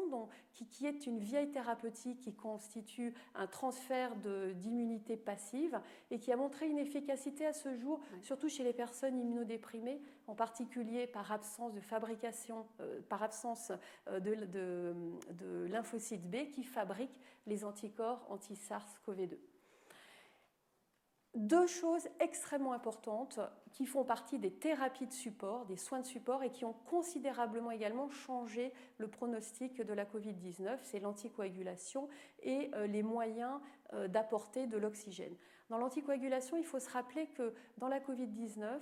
qui est une vieille thérapeutique qui constitue un transfert d'immunité passive et qui a montré une efficacité à ce jour, surtout chez les personnes immunodéprimées, en particulier par absence de fabrication, par absence de lymphocytes B qui fabriquent les anticorps anti-SARS-CoV-2. 2 choses extrêmement importantes qui font partie des thérapies de support, des soins de support et qui ont considérablement également changé le pronostic de la Covid-19, c'est l'anticoagulation et les moyens d'apporter de l'oxygène. Dans l'anticoagulation, il faut se rappeler que dans la Covid-19,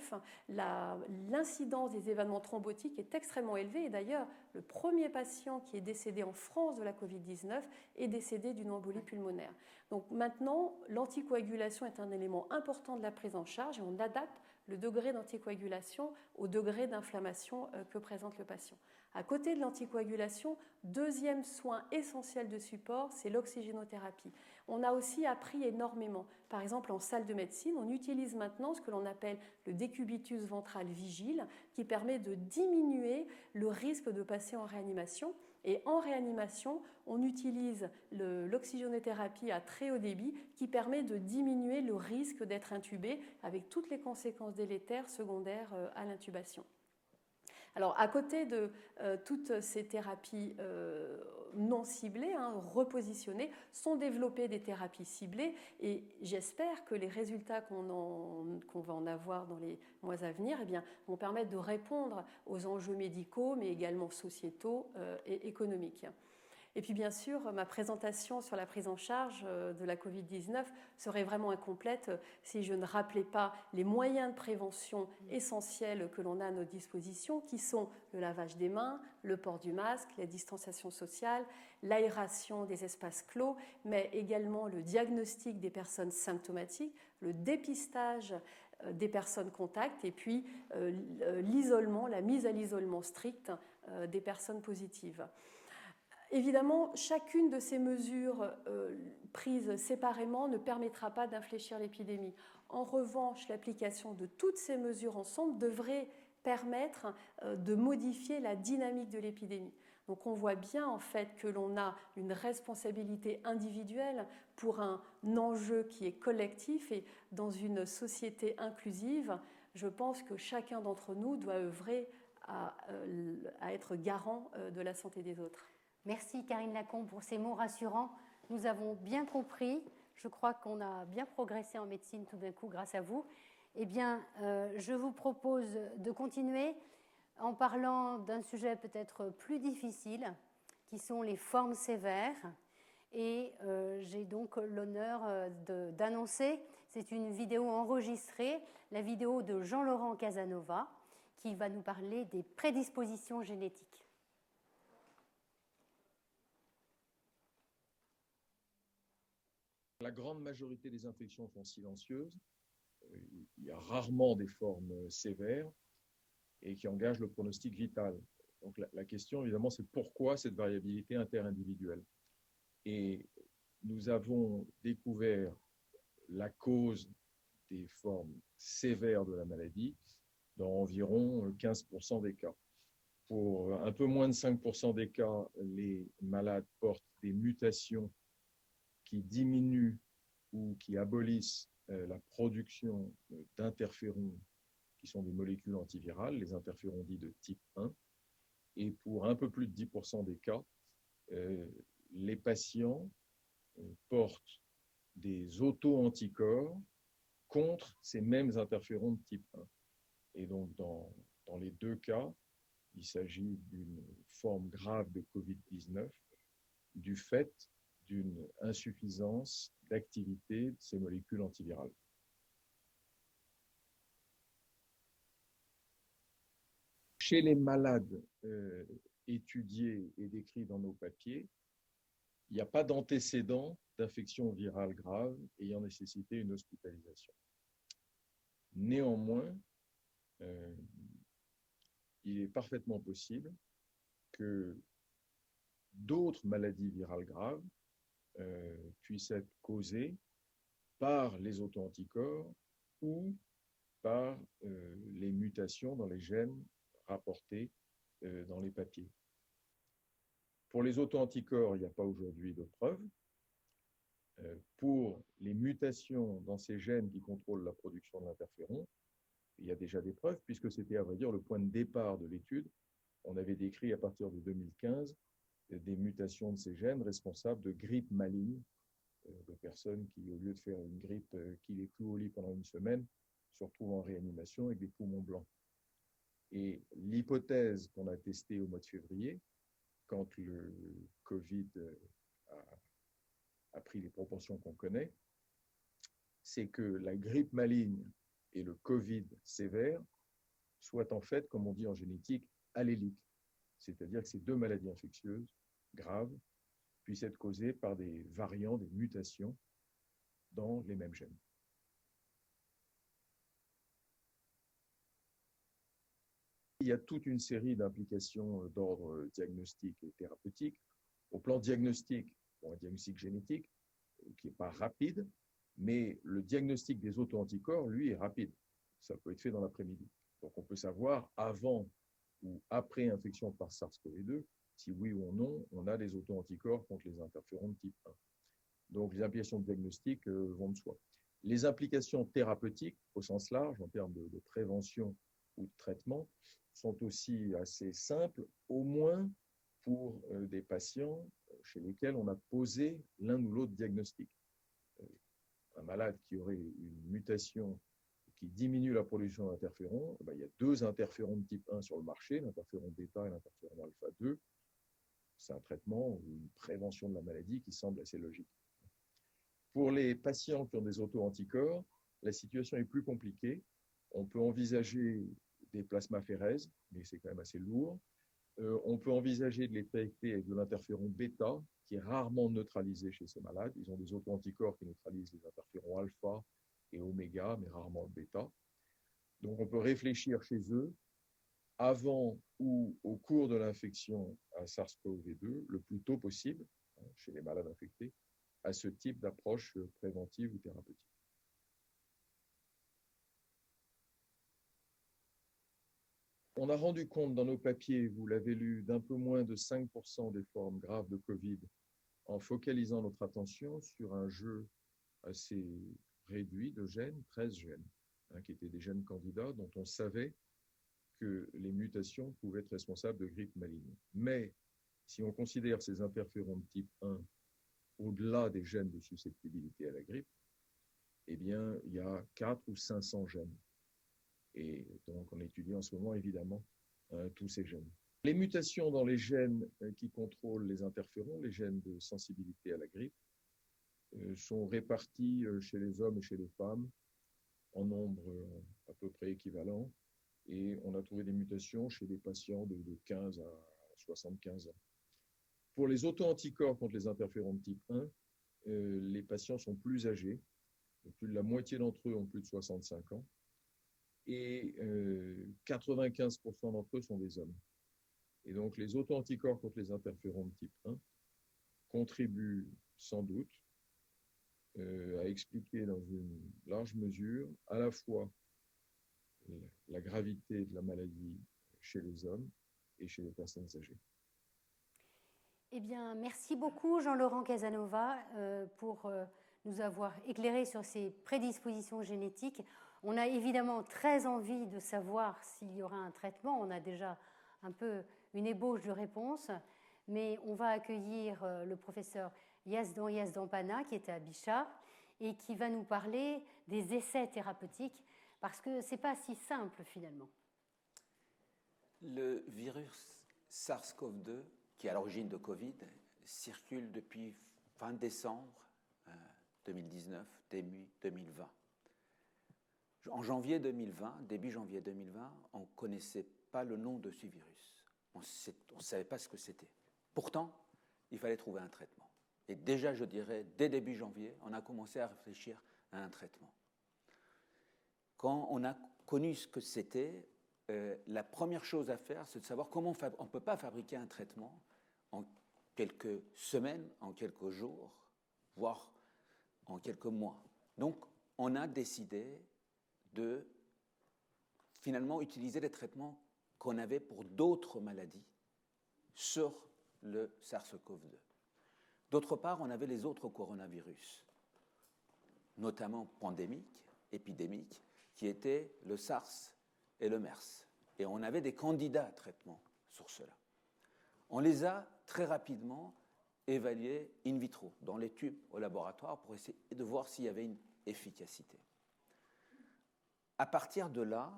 l'incidence des événements thrombotiques est extrêmement élevée et d'ailleurs, le premier patient qui est décédé en France de la Covid-19 est décédé d'une embolie pulmonaire. Donc maintenant, l'anticoagulation est un élément important de la prise en charge et on adapte le degré d'anticoagulation au degré d'inflammation que présente le patient. À côté de l'anticoagulation, deuxième soin essentiel de support, c'est l'oxygénothérapie. On a aussi appris énormément. Par exemple, en salle de médecine, on utilise maintenant ce que l'on appelle le décubitus ventral vigile, qui permet de diminuer le risque de passer en réanimation. Et en réanimation, on utilise l'oxygénothérapie à très haut débit qui permet de diminuer le risque d'être intubé avec toutes les conséquences délétères secondaires à l'intubation. Alors, à côté de toutes ces thérapies non ciblées, repositionnées, sont développées des thérapies ciblées et j'espère que les résultats qu'on va en avoir dans les mois à venir vont permettre de répondre aux enjeux médicaux mais également sociétaux et économiques. Et puis bien sûr, ma présentation sur la prise en charge de la Covid-19 serait vraiment incomplète si je ne rappelais pas les moyens de prévention essentiels que l'on a à nos dispositions, qui sont le lavage des mains, le port du masque, la distanciation sociale, l'aération des espaces clos, mais également le diagnostic des personnes symptomatiques, le dépistage des personnes contacts et puis l'isolement, la mise à l'isolement strict des personnes positives. Évidemment, chacune de ces mesures prises séparément ne permettra pas d'infléchir l'épidémie. En revanche, l'application de toutes ces mesures ensemble devrait permettre de modifier la dynamique de l'épidémie. Donc on voit bien en fait que l'on a une responsabilité individuelle pour un enjeu qui est collectif, et dans une société inclusive, je pense que chacun d'entre nous doit œuvrer à être garant de la santé des autres. Merci Karine Lacombe pour ces mots rassurants. Nous avons bien compris. Je crois qu'on a bien progressé en médecine tout d'un coup grâce à vous. Eh bien, je vous propose de continuer en parlant d'un sujet peut-être plus difficile, qui sont les formes sévères. Et j'ai donc l'honneur d'annoncer, c'est une vidéo enregistrée, la vidéo de Jean-Laurent Casanova, qui va nous parler des prédispositions génétiques. La grande majorité des infections sont silencieuses. Il y a rarement des formes sévères et qui engagent le pronostic vital. Donc la question, évidemment, c'est pourquoi cette variabilité interindividuelle. Et nous avons découvert la cause des formes sévères de la maladie dans environ 15% des cas. Pour un peu moins de 5% des cas, les malades portent des mutations qui diminuent ou qui abolissent la production d'interférons qui sont des molécules antivirales, les interférons dits de type 1. Et pour un peu plus de 10% des cas, les patients portent des auto-anticorps contre ces mêmes interférons de type 1. Et donc, dans les deux cas, il s'agit d'une forme grave de Covid-19 du fait d'une insuffisance d'activité de ces molécules antivirales. Chez les malades étudiés et décrits dans nos papiers, il n'y a pas d'antécédent d'infection virale grave ayant nécessité une hospitalisation. Néanmoins, il est parfaitement possible que d'autres maladies virales graves puissent être causées par les auto-anticorps ou par les mutations dans les gènes rapportés dans les papiers. Pour les auto-anticorps, il n'y a pas aujourd'hui de preuves. Pour les mutations dans ces gènes qui contrôlent la production de l'interféron, il y a déjà des preuves, puisque c'était, à vrai dire, le point de départ de l'étude. On avait décrit à partir de 2015 des mutations de ces gènes responsables de grippe maligne, de personnes qui, au lieu de faire une grippe qui les cloue au lit pendant une semaine, se retrouvent en réanimation avec des poumons blancs. Et l'hypothèse qu'on a testée au mois de février, quand le Covid a pris les proportions qu'on connaît, c'est que la grippe maligne et le Covid sévère soient en fait, comme on dit en génétique, alléliques. C'est-à-dire que ces deux maladies infectieuses graves puissent être causées par des variants, des mutations dans les mêmes gènes. Il y a toute une série d'implications d'ordre diagnostique et thérapeutique. Au plan diagnostique, un diagnostic génétique qui n'est pas rapide, mais le diagnostic des auto-anticorps, lui, est rapide. Ça peut être fait dans l'après-midi. Donc on peut savoir avant ou après infection par SARS-CoV-2 si oui ou non on a des auto-anticorps contre les interférons de type 1. Donc les implications de diagnostic vont de soi. Les implications thérapeutiques, au sens large, en termes de prévention ou de traitement, sont aussi assez simples, au moins pour des patients chez lesquels on a posé l'un ou l'autre diagnostic. Un malade qui aurait une mutation qui diminue la production d'interférons, il y a deux interférons de type 1 sur le marché, l'interféron bêta et l'interféron alpha 2. c'est un traitement ou une prévention de la maladie qui semble assez logique. Pour les patients qui ont des auto-anticorps, la situation est plus compliquée. On peut envisager des plasmaphérèses, mais c'est quand même assez lourd. On peut envisager de les traiter avec de l'interféron bêta, qui est rarement neutralisé chez ces malades. Ils ont des auto-anticorps qui neutralisent les interférons alpha et oméga, mais rarement le bêta. Donc on peut réfléchir chez eux, avant ou au cours de l'infection à SARS-CoV-2, le plus tôt possible, chez les malades infectés, à ce type d'approche préventive ou thérapeutique. On a rendu compte dans nos papiers, vous l'avez lu, d'un peu moins de 5% des formes graves de Covid en focalisant notre attention sur un jeu assez réduit de gènes, 13 gènes, qui étaient des gènes candidats dont on savait que les mutations pouvaient être responsables de grippe maligne. Mais si on considère ces interférons de type 1 au-delà des gènes de susceptibilité à la grippe, eh bien, il y a 400 ou 500 gènes. Et donc, on étudie en ce moment, évidemment, tous ces gènes. Les mutations dans les gènes qui contrôlent les interférons, les gènes de sensibilité à la grippe, sont réparties chez les hommes et chez les femmes en nombre à peu près équivalent. Et on a trouvé des mutations chez des patients de 15 à 75 ans. Pour les auto-anticorps contre les interférons de type 1, les patients sont plus âgés. Plus de la moitié d'entre eux ont plus de 65 ans. Et 95% d'entre eux sont des hommes. Et donc, les auto-anticorps contre les interférons de type 1 contribuent sans doute à expliquer dans une large mesure à la fois la gravité de la maladie chez les hommes et chez les personnes âgées. Eh bien, merci beaucoup Jean-Laurent Casanova pour nous avoir éclairé sur ces prédispositions génétiques. On a évidemment très envie de savoir s'il y aura un traitement. On a déjà un peu une ébauche de réponse, mais on va accueillir le professeur Yazdan Pana qui est à Bichat et qui va nous parler des essais thérapeutiques parce que ce n'est pas si simple finalement. Le virus SARS-CoV-2, qui est à l'origine de Covid, circule depuis fin décembre 2019, début 2020. En janvier 2020, début janvier 2020, on ne connaissait pas le nom de ce virus. On ne savait pas ce que c'était. Pourtant, il fallait trouver un traitement. Et déjà, je dirais, dès début janvier, on a commencé à réfléchir à un traitement. Quand on a connu ce que c'était, la première chose à faire, c'est de savoir comment on ne peut pas fabriquer un traitement en quelques semaines, en quelques jours, voire en quelques mois. Donc, on a décidé de finalement utiliser les traitements qu'on avait pour d'autres maladies sur le SARS-CoV-2. D'autre part, on avait les autres coronavirus, notamment pandémiques, épidémiques, qui étaient le SARS et le MERS. Et on avait des candidats à traitement sur cela. On les a très rapidement évalués in vitro, dans les tubes au laboratoire, pour essayer de voir s'il y avait une efficacité. À partir de là,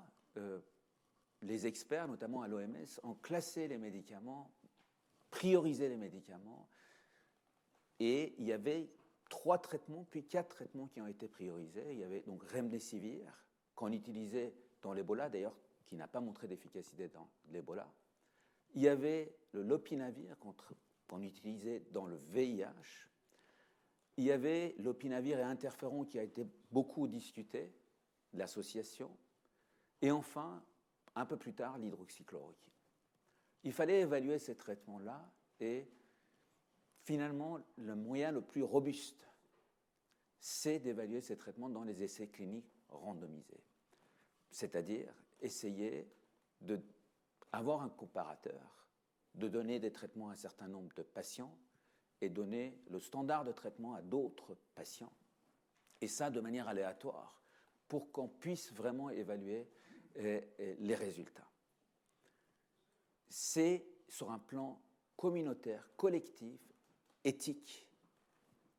les experts, notamment à l'OMS, ont classé les médicaments, priorisé les médicaments, et il y avait 3 traitements, puis 4 traitements qui ont été priorisés. Il y avait donc Remdesivir, qu'on utilisait dans l'Ebola, d'ailleurs, qui n'a pas montré d'efficacité dans l'Ebola. Il y avait le Lopinavir, qu'on utilisait dans le VIH. Il y avait Lopinavir et interféron, qui a été beaucoup discuté, l'association. Et enfin, un peu plus tard, l'hydroxychloroquine. Il fallait évaluer ces traitements-là et finalement, le moyen le plus robuste, c'est d'évaluer ces traitements dans les essais cliniques randomisés. C'est-à-dire essayer d'avoir un comparateur, de donner des traitements à un certain nombre de patients et donner le standard de traitement à d'autres patients. Et ça de manière aléatoire, pour qu'on puisse vraiment évaluer les résultats. C'est sur un plan communautaire, collectif, éthique,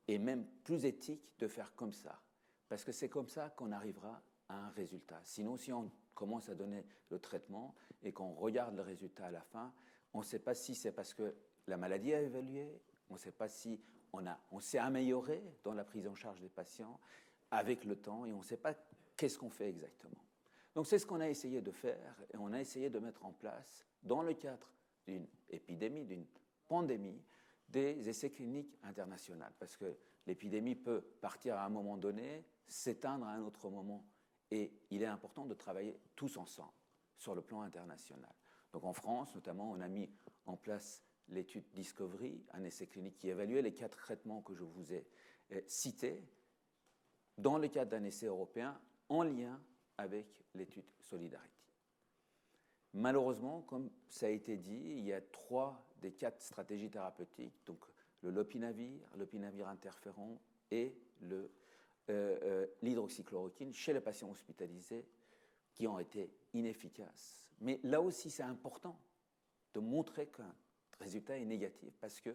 et même plus éthique de faire comme ça. Parce que c'est comme ça qu'on arrivera à un résultat. Sinon, si on commence à donner le traitement et qu'on regarde le résultat à la fin, on ne sait pas si c'est parce que la maladie a évolué, on ne sait pas si on s'est amélioré dans la prise en charge des patients avec le temps, et on ne sait pas qu'est-ce qu'on fait exactement. Donc c'est ce qu'on a essayé de faire, et on a essayé de mettre en place, dans le cadre d'une épidémie, d'une pandémie, des essais cliniques internationaux, parce que l'épidémie peut partir à un moment donné, s'éteindre à un autre moment, et il est important de travailler tous ensemble sur le plan international. Donc en France, notamment, on a mis en place l'étude Discovery, un essai clinique qui évaluait les 4 traitements que je vous ai cités, dans le cadre d'un essai européen, en lien avec l'étude Solidarity. Malheureusement, comme ça a été dit, il y a 3 des 4 stratégies thérapeutiques, donc le lopinavir interféron et l'hydroxychloroquine chez les patients hospitalisés qui ont été inefficaces. Mais là aussi, c'est important de montrer qu'un résultat est négatif parce que,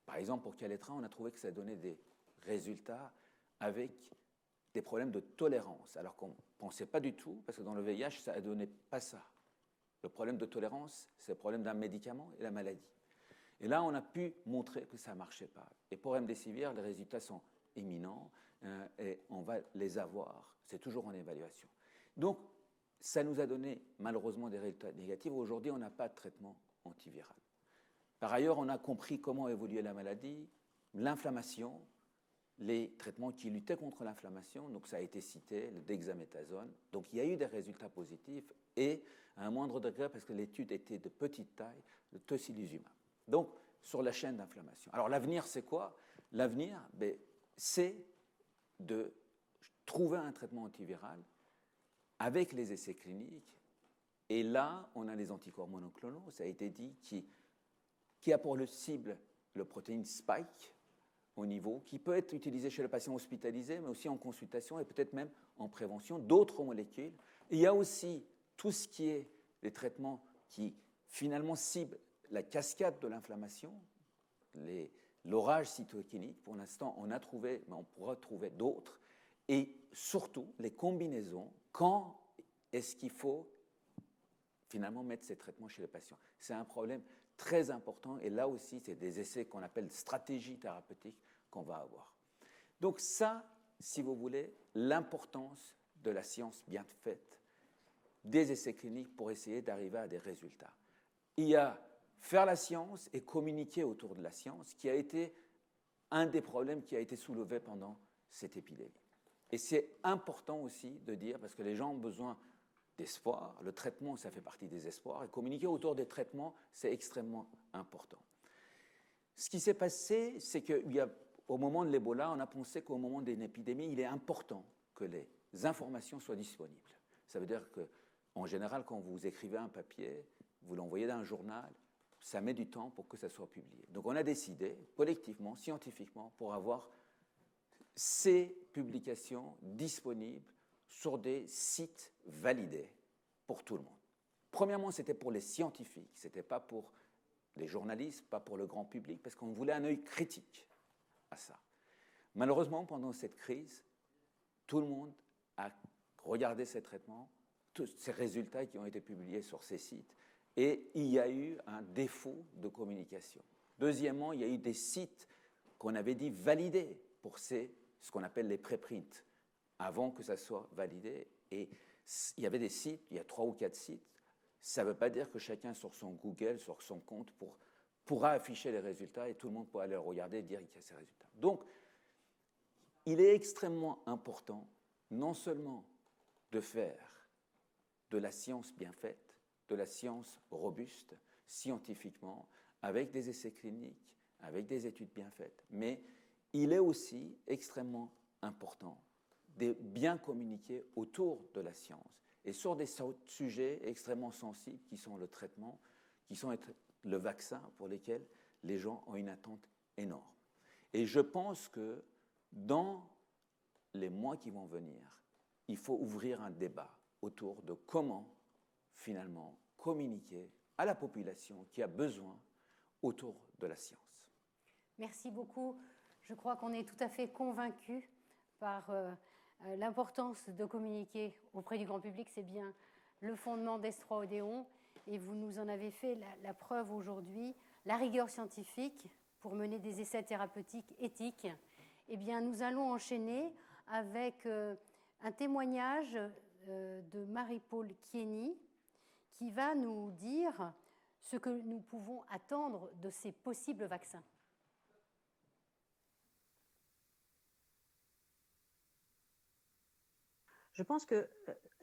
par exemple, pour Kaletra, on a trouvé que ça donnait des résultats avec des problèmes de tolérance, alors qu'on ne pensait pas du tout, parce que dans le VIH, ça ne donnait pas ça. Le problème de tolérance, c'est le problème d'un médicament et la maladie. Et là, on a pu montrer que ça ne marchait pas. Et pour Remdesivir, les résultats sont imminents et on va les avoir. C'est toujours en évaluation. Donc, ça nous a donné malheureusement des résultats négatifs. Aujourd'hui, on n'a pas de traitement antiviral. Par ailleurs, on a compris comment évoluait la maladie, l'inflammation, les traitements qui luttaient contre l'inflammation, donc ça a été cité, le dexaméthasone. Donc il y a eu des résultats positifs et à un moindre degré, parce que l'étude était de petite taille, le tocilizumab. Donc sur la chaîne d'inflammation. Alors l'avenir, c'est quoi? L'avenir, c'est de trouver un traitement antiviral avec les essais cliniques. Et là, on a les anticorps monoclonaux, ça a été dit, qui a pour cible le protéine spike au niveau, qui peut être utilisé chez le patient hospitalisé, mais aussi en consultation et peut-être même en prévention, d'autres molécules. Et il y a aussi tout ce qui est les traitements qui finalement ciblent la cascade de l'inflammation, l'orage cytokinique. Pour l'instant, on a trouvé, mais on pourra trouver d'autres. Et surtout, les combinaisons, quand est-ce qu'il faut finalement mettre ces traitements chez les patients? C'est un problème très important, et là aussi, c'est des essais qu'on appelle stratégies thérapeutiques qu'on va avoir. Donc ça, si vous voulez, l'importance de la science bien faite, des essais cliniques pour essayer d'arriver à des résultats. Il y a faire la science et communiquer autour de la science, qui a été un des problèmes qui a été soulevé pendant cette épidémie. Et c'est important aussi de dire, parce que les gens ont besoin d'espoir, le traitement, ça fait partie des espoirs, et communiquer autour des traitements, c'est extrêmement important. Ce qui s'est passé, c'est qu'au moment de l'Ebola, on a pensé qu'au moment d'une épidémie, il est important que les informations soient disponibles. Ça veut dire qu'en général, quand vous écrivez un papier, vous l'envoyez dans un journal, ça met du temps pour que ça soit publié. Donc on a décidé, collectivement, scientifiquement, pour avoir ces publications disponibles sur des sites validés pour tout le monde. Premièrement, c'était pour les scientifiques, ce n'était pas pour les journalistes, pas pour le grand public, parce qu'on voulait un œil critique à ça. Malheureusement, pendant cette crise, tout le monde a regardé ces traitements, tous ces résultats qui ont été publiés sur ces sites, et il y a eu un défaut de communication. Deuxièmement, il y a eu des sites qu'on avait dit validés pour ce qu'on appelle les préprints, avant que ça soit validé. Et il y avait des sites, il y a 3 ou 4 sites. Ça ne veut pas dire que chacun sur son Google, sur son compte, pourra afficher les résultats et tout le monde pourra aller regarder et dire qu'il y a ces résultats. Donc, il est extrêmement important, non seulement de faire de la science bien faite, de la science robuste, scientifiquement, avec des essais cliniques, avec des études bien faites, mais il est aussi extrêmement important de bien communiquer autour de la science et sur des sujets extrêmement sensibles qui sont le traitement, qui sont le vaccin pour lesquels les gens ont une attente énorme. Et je pense que dans les mois qui vont venir, il faut ouvrir un débat autour de comment finalement communiquer à la population qui a besoin autour de la science. Merci beaucoup. Je crois qu'on est tout à fait convaincus par l'importance de communiquer auprès du grand public. C'est bien le fondement d'S3 Odéon, et vous nous en avez fait la preuve aujourd'hui. la rigueur scientifique pour mener des essais thérapeutiques éthiques, eh bien, nous allons enchaîner avec un témoignage de Marie-Paule Kieny qui va nous dire ce que nous pouvons attendre de ces possibles vaccins. Je pense que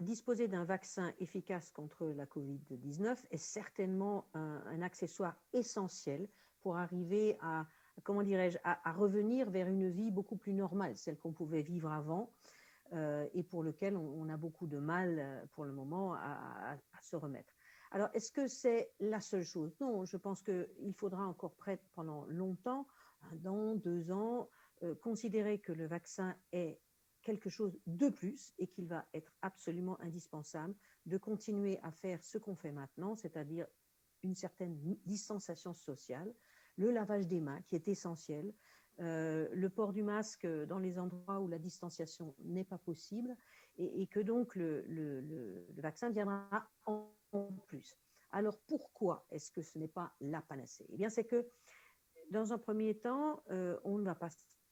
disposer d'un vaccin efficace contre la Covid-19 est certainement un accessoire essentiel pour arriver à, comment dirais-je, à revenir vers une vie beaucoup plus normale, celle qu'on pouvait vivre avant, et pour lequel on a beaucoup de mal pour le moment à se remettre. Alors, est-ce que c'est la seule chose? Non, je pense qu'il faudra encore pendant longtemps, 1 an, 2 ans, considérer que le vaccin est quelque chose de plus et qu'il va être absolument indispensable de continuer à faire ce qu'on fait maintenant, c'est-à-dire une certaine distanciation sociale, le lavage des mains qui est essentiel, le port du masque dans les endroits où la distanciation n'est pas possible et que donc le vaccin viendra en plus. Alors pourquoi est-ce que ce n'est pas la panacée? Eh bien c'est que dans un premier temps, on ne va pas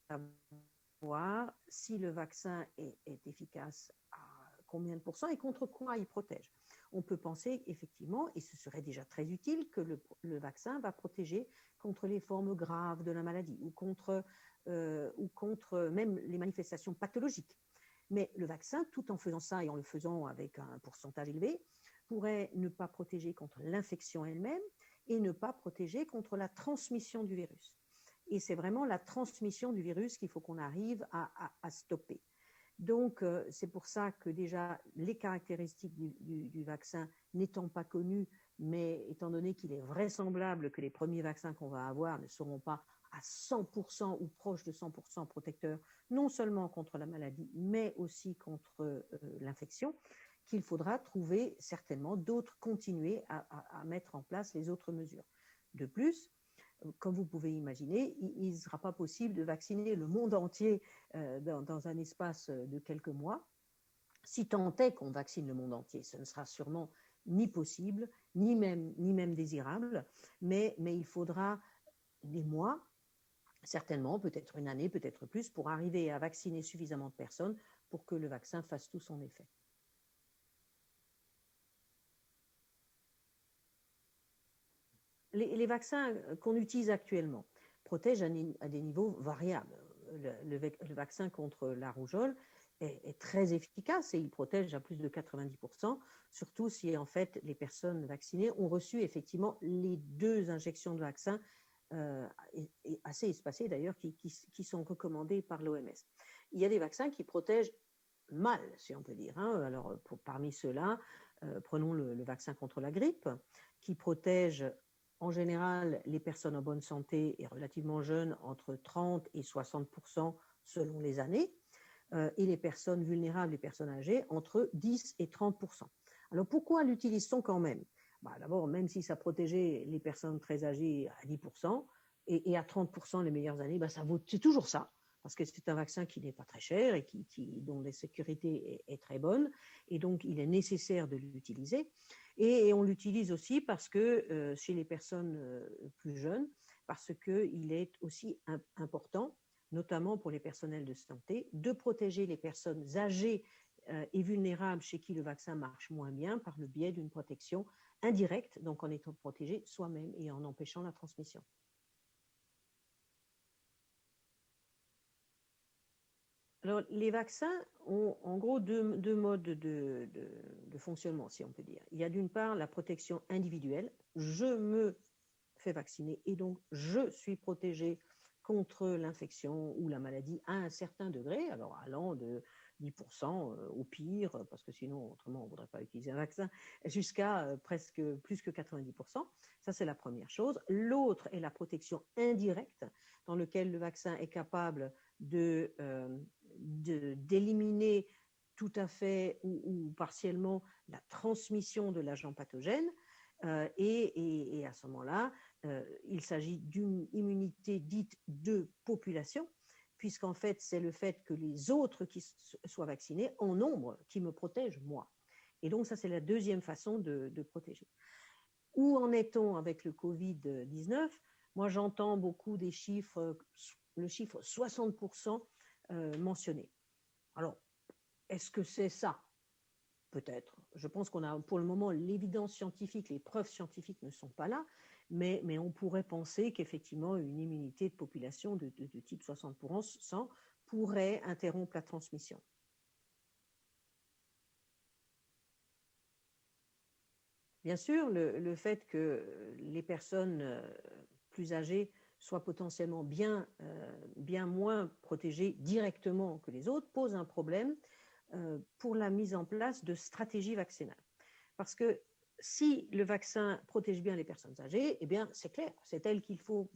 savoir si le vaccin est efficace à combien de pourcents et contre quoi il protège. On peut penser effectivement, et ce serait déjà très utile, que le vaccin va protéger contre les formes graves de la maladie ou contre même les manifestations pathologiques. Mais le vaccin, tout en faisant ça et en le faisant avec un pourcentage élevé, pourrait ne pas protéger contre l'infection elle-même et ne pas protéger contre la transmission du virus. Et c'est vraiment la transmission du virus qu'il faut qu'on arrive à stopper. Donc, c'est pour ça que déjà, les caractéristiques du vaccin n'étant pas connues, mais étant donné qu'il est vraisemblable que les premiers vaccins qu'on va avoir ne seront pas à 100% ou proches de 100% protecteurs, non seulement contre la maladie, mais aussi contre l'infection, qu'il faudra trouver certainement continuer à mettre en place les autres mesures. De plus, comme vous pouvez imaginer, il ne sera pas possible de vacciner le monde entier dans un espace de quelques mois. Si tant est qu'on vaccine le monde entier, ce ne sera sûrement ni possible, ni même désirable, mais il faudra des mois, certainement, peut-être une année, peut-être plus, pour arriver à vacciner suffisamment de personnes pour que le vaccin fasse tout son effet. Les vaccins qu'on utilise actuellement protègent à des niveaux variables. Le vaccin contre la rougeole est très efficace et il protège à plus de 90%, surtout si en fait les personnes vaccinées ont reçu effectivement les 2 injections de vaccin assez espacées d'ailleurs qui sont recommandées par l'OMS. Il y a des vaccins qui protègent mal, si on peut dire. Alors parmi ceux-là, prenons le vaccin contre la grippe qui protège en général les personnes en bonne santé et relativement jeunes entre 30 et 60% selon les années, et les personnes vulnérables, les personnes âgées, entre 10 et 30%. Alors pourquoi l'utilise-t-on quand même? D'abord, même si ça protégeait les personnes très âgées à 10% et à 30% les meilleures années, c'est toujours ça, parce que c'est un vaccin qui n'est pas très cher et dont la sécurité est très bonne, et donc il est nécessaire de l'utiliser. Et on l'utilise aussi parce que chez les personnes plus jeunes, parce qu'il est aussi important, notamment pour les personnels de santé, de protéger les personnes âgées et vulnérables chez qui le vaccin marche moins bien par le biais d'une protection indirecte, donc en étant protégé soi-même et en empêchant la transmission. Alors, les vaccins ont en gros deux modes de fonctionnement, si on peut dire. Il y a d'une part la protection individuelle. Je me fais vacciner et donc je suis protégé contre l'infection ou la maladie à un certain degré, alors allant de 10% au pire, parce que sinon, autrement, on ne voudrait pas utiliser un vaccin, jusqu'à presque plus que 90%. Ça, c'est la première chose. L'autre est la protection indirecte, dans laquelle le vaccin est capable d'éliminer tout à fait ou partiellement la transmission de l'agent pathogène. Et à ce moment-là, il s'agit d'une immunité dite de population, puisqu'en fait, c'est le fait que les autres qui soient vaccinés en nombre qui me protègent moi. Et donc, ça, c'est la deuxième façon de protéger. Où en est-on avec le Covid-19? Moi, j'entends beaucoup des chiffres, le chiffre 60% mentionné. Alors, est-ce que c'est ça? Peut-être. Je pense qu'on a pour le moment l'évidence scientifique, les preuves scientifiques ne sont pas là, mais on pourrait penser qu'effectivement une immunité de population de type 60% pourrait interrompre la transmission. Bien sûr, le fait que les personnes plus âgées soient potentiellement bien moins protégées directement que les autres pose un problème pour la mise en place de stratégies vaccinales. Parce que si le vaccin protège bien les personnes âgées, eh bien, c'est clair, c'est elles qu'il faut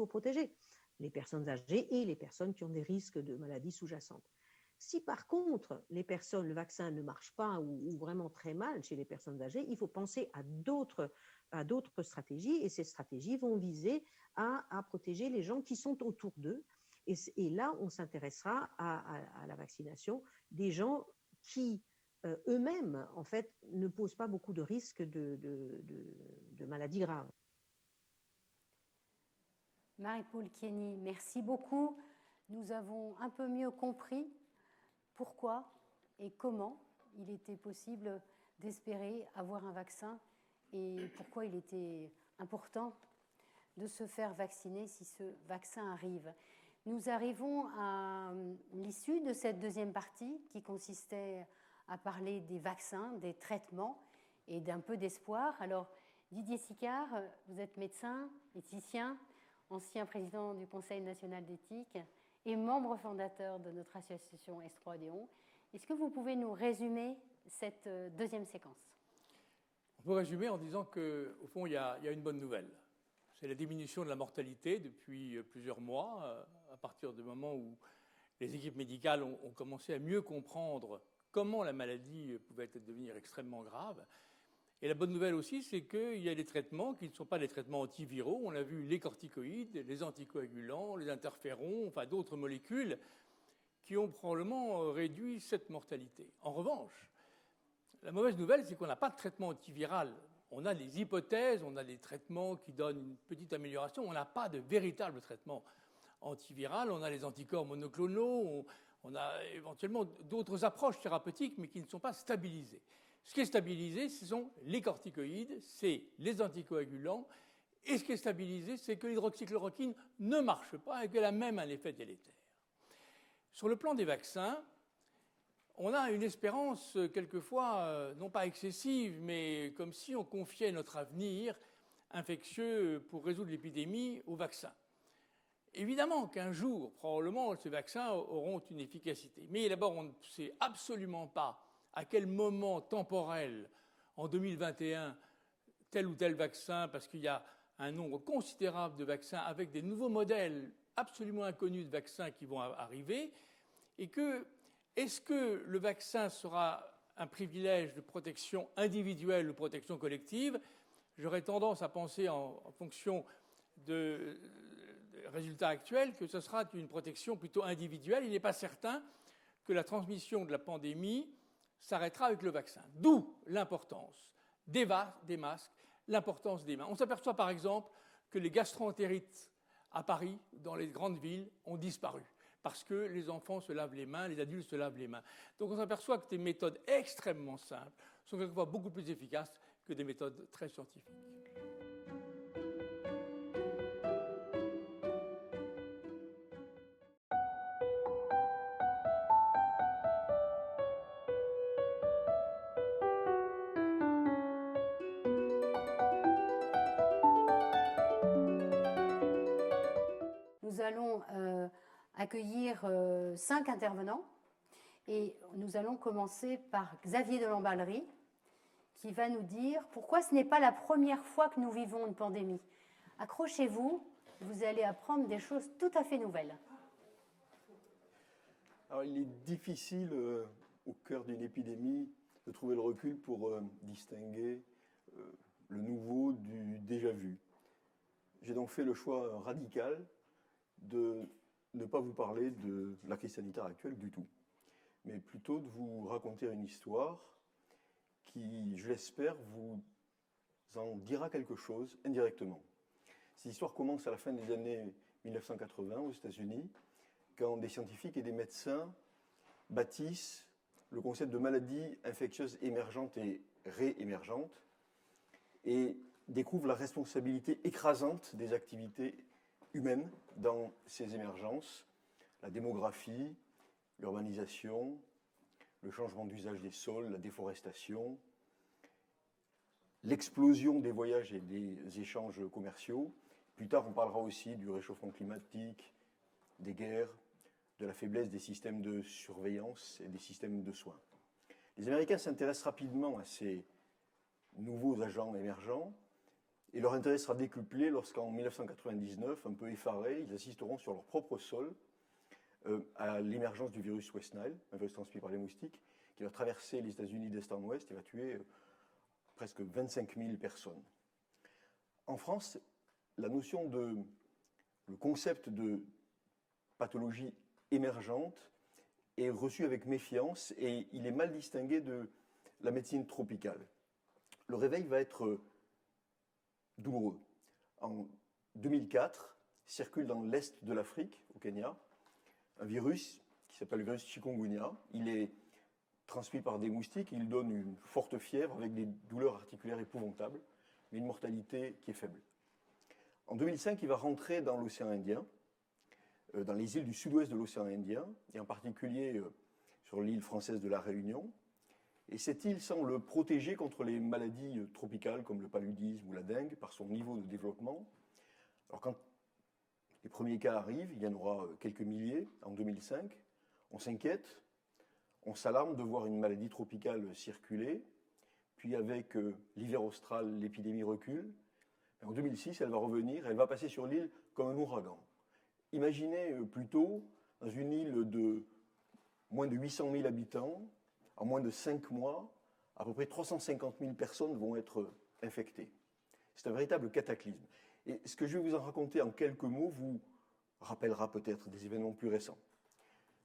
protéger, les personnes âgées et les personnes qui ont des risques de maladies sous-jacentes. Si par contre, le vaccin ne marche pas ou vraiment très mal chez les personnes âgées, il faut penser à d'autres stratégies, et ces stratégies vont viser à protéger les gens qui sont autour d'eux. Et là, on s'intéressera à la vaccination des gens qui eux-mêmes, en fait, ne posent pas beaucoup de risques de maladies graves. Marie-Paule Kieny, merci beaucoup. Nous avons un peu mieux compris pourquoi et comment il était possible d'espérer avoir un vaccin et pourquoi il était important de se faire vacciner si ce vaccin arrive. Nous arrivons à l'issue de cette deuxième partie qui consistait à parler des vaccins, des traitements et d'un peu d'espoir. Alors, Didier Sicard, vous êtes médecin, éthicien, ancien président du Conseil national d'éthique et membre fondateur de notre association S3Odéon. Est-ce que vous pouvez nous résumer cette deuxième séquence? On peut résumer en disant qu'au fond, il y a une bonne nouvelle. C'est la diminution de la mortalité depuis plusieurs mois, à partir du moment où les équipes médicales ont commencé à mieux comprendre comment la maladie pouvait devenir extrêmement grave. Et la bonne nouvelle aussi, c'est qu'il y a des traitements qui ne sont pas des traitements antiviraux. On a vu les corticoïdes, les anticoagulants, les interférons, enfin d'autres molécules qui ont probablement réduit cette mortalité. En revanche, la mauvaise nouvelle, c'est qu'on n'a pas de traitement antiviral. On a des hypothèses, on a des traitements qui donnent une petite amélioration. On n'a pas de véritable traitement antiviral. On a les anticorps monoclonaux, on a éventuellement d'autres approches thérapeutiques, mais qui ne sont pas stabilisées. Ce qui est stabilisé, ce sont les corticoïdes, c'est les anticoagulants. Et ce qui est stabilisé, c'est que l'hydroxychloroquine ne marche pas et qu'elle a même un effet délétère. Sur le plan des vaccins, on a une espérance quelquefois, non pas excessive, mais comme si on confiait notre avenir infectieux pour résoudre l'épidémie aux vaccins. Évidemment qu'un jour, probablement, ces vaccins auront une efficacité. Mais d'abord, on ne sait absolument pas à quel moment temporel, en 2021, tel ou tel vaccin, parce qu'il y a un nombre considérable de vaccins avec des nouveaux modèles absolument inconnus de vaccins qui vont arriver, et que est-ce que le vaccin sera un privilège de protection individuelle ou protection collective? J'aurais tendance à penser, en fonction des résultats actuels, que ce sera une protection plutôt individuelle. Il n'est pas certain que la transmission de la pandémie s'arrêtera avec le vaccin. D'où l'importance des masques, l'importance des mains. On s'aperçoit par exemple que les gastro-entérites à Paris, dans les grandes villes, ont disparu parce que les enfants se lavent les mains, les adultes se lavent les mains. Donc on s'aperçoit que des méthodes extrêmement simples sont quelquefois beaucoup plus efficaces que des méthodes très scientifiques. Nous allons accueillir 5 intervenants et nous allons commencer par Xavier de Lamballerie qui va nous dire pourquoi ce n'est pas la première fois que nous vivons une pandémie. Accrochez-vous, vous allez apprendre des choses tout à fait nouvelles. Alors, il est difficile, au cœur d'une épidémie, de trouver le recul pour distinguer le nouveau du déjà vu. J'ai donc fait le choix radical de ne pas vous parler de la crise sanitaire actuelle du tout, mais plutôt de vous raconter une histoire qui, je l'espère, vous en dira quelque chose indirectement. Cette histoire commence à la fin des années 1980 aux États-Unis, quand des scientifiques et des médecins bâtissent le concept de maladie infectieuse émergente et réémergente et découvrent la responsabilité écrasante des activités humaines dans ces émergences, la démographie, l'urbanisation, le changement d'usage des sols, la déforestation, l'explosion des voyages et des échanges commerciaux. Plus tard, on parlera aussi du réchauffement climatique, des guerres, de la faiblesse des systèmes de surveillance et des systèmes de soins. Les Américains s'intéressent rapidement à ces nouveaux agents émergents et leur intérêt sera décuplé lorsqu'en 1999, un peu effarés, ils assisteront sur leur propre sol à l'émergence du virus West Nile, un virus transmis par les moustiques, qui va traverser les États-Unis d'est en ouest et va tuer presque 25 000 personnes. En France, le concept de pathologie émergente est reçu avec méfiance et il est mal distingué de la médecine tropicale. Le réveil va être douloureux. En 2004, circule dans l'est de l'Afrique, au Kenya, un virus qui s'appelle le virus chikungunya. Il est transmis par des moustiques, il donne une forte fièvre avec des douleurs articulaires épouvantables, mais une mortalité qui est faible. En 2005, il va rentrer dans l'océan Indien, dans les îles du sud-ouest de l'océan Indien, et en particulier sur l'île française de la Réunion. Et cette île semble protégée contre les maladies tropicales comme le paludisme ou la dengue par son niveau de développement. Alors quand les premiers cas arrivent, il y en aura quelques milliers en 2005, on s'inquiète, on s'alarme de voir une maladie tropicale circuler, puis avec l'hiver austral, l'épidémie recule. En 2006, elle va revenir, elle va passer sur l'île comme un ouragan. Imaginez plutôt, dans une île de moins de 800 000 habitants, en moins de 5 mois, à peu près 350 000 personnes vont être infectées. C'est un véritable cataclysme. Et ce que je vais vous en raconter en quelques mots vous rappellera peut-être des événements plus récents.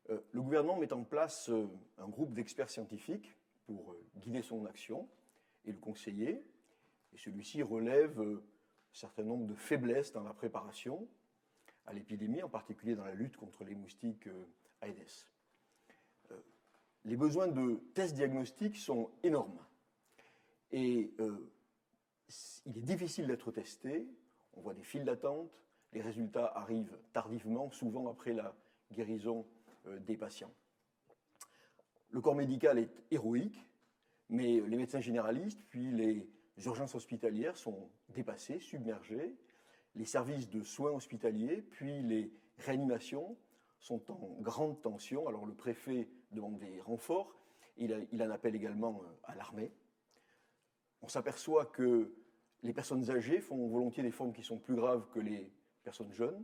Le gouvernement met en place un groupe d'experts scientifiques pour guider son action et le conseiller. Et celui-ci relève un certain nombre de faiblesses dans la préparation à l'épidémie, en particulier dans la lutte contre les moustiques Aedes. Les besoins de tests diagnostiques sont énormes. Et il est difficile d'être testé. On voit des files d'attente. Les résultats arrivent tardivement, souvent après la guérison des patients. Le corps médical est héroïque, mais les médecins généralistes, puis les urgences hospitalières sont dépassés, submergés. Les services de soins hospitaliers, puis les réanimations sont en grande tension. Alors le préfet demande des renforts, il en appelle également à l'armée. On s'aperçoit que les personnes âgées font volontiers des formes qui sont plus graves que les personnes jeunes.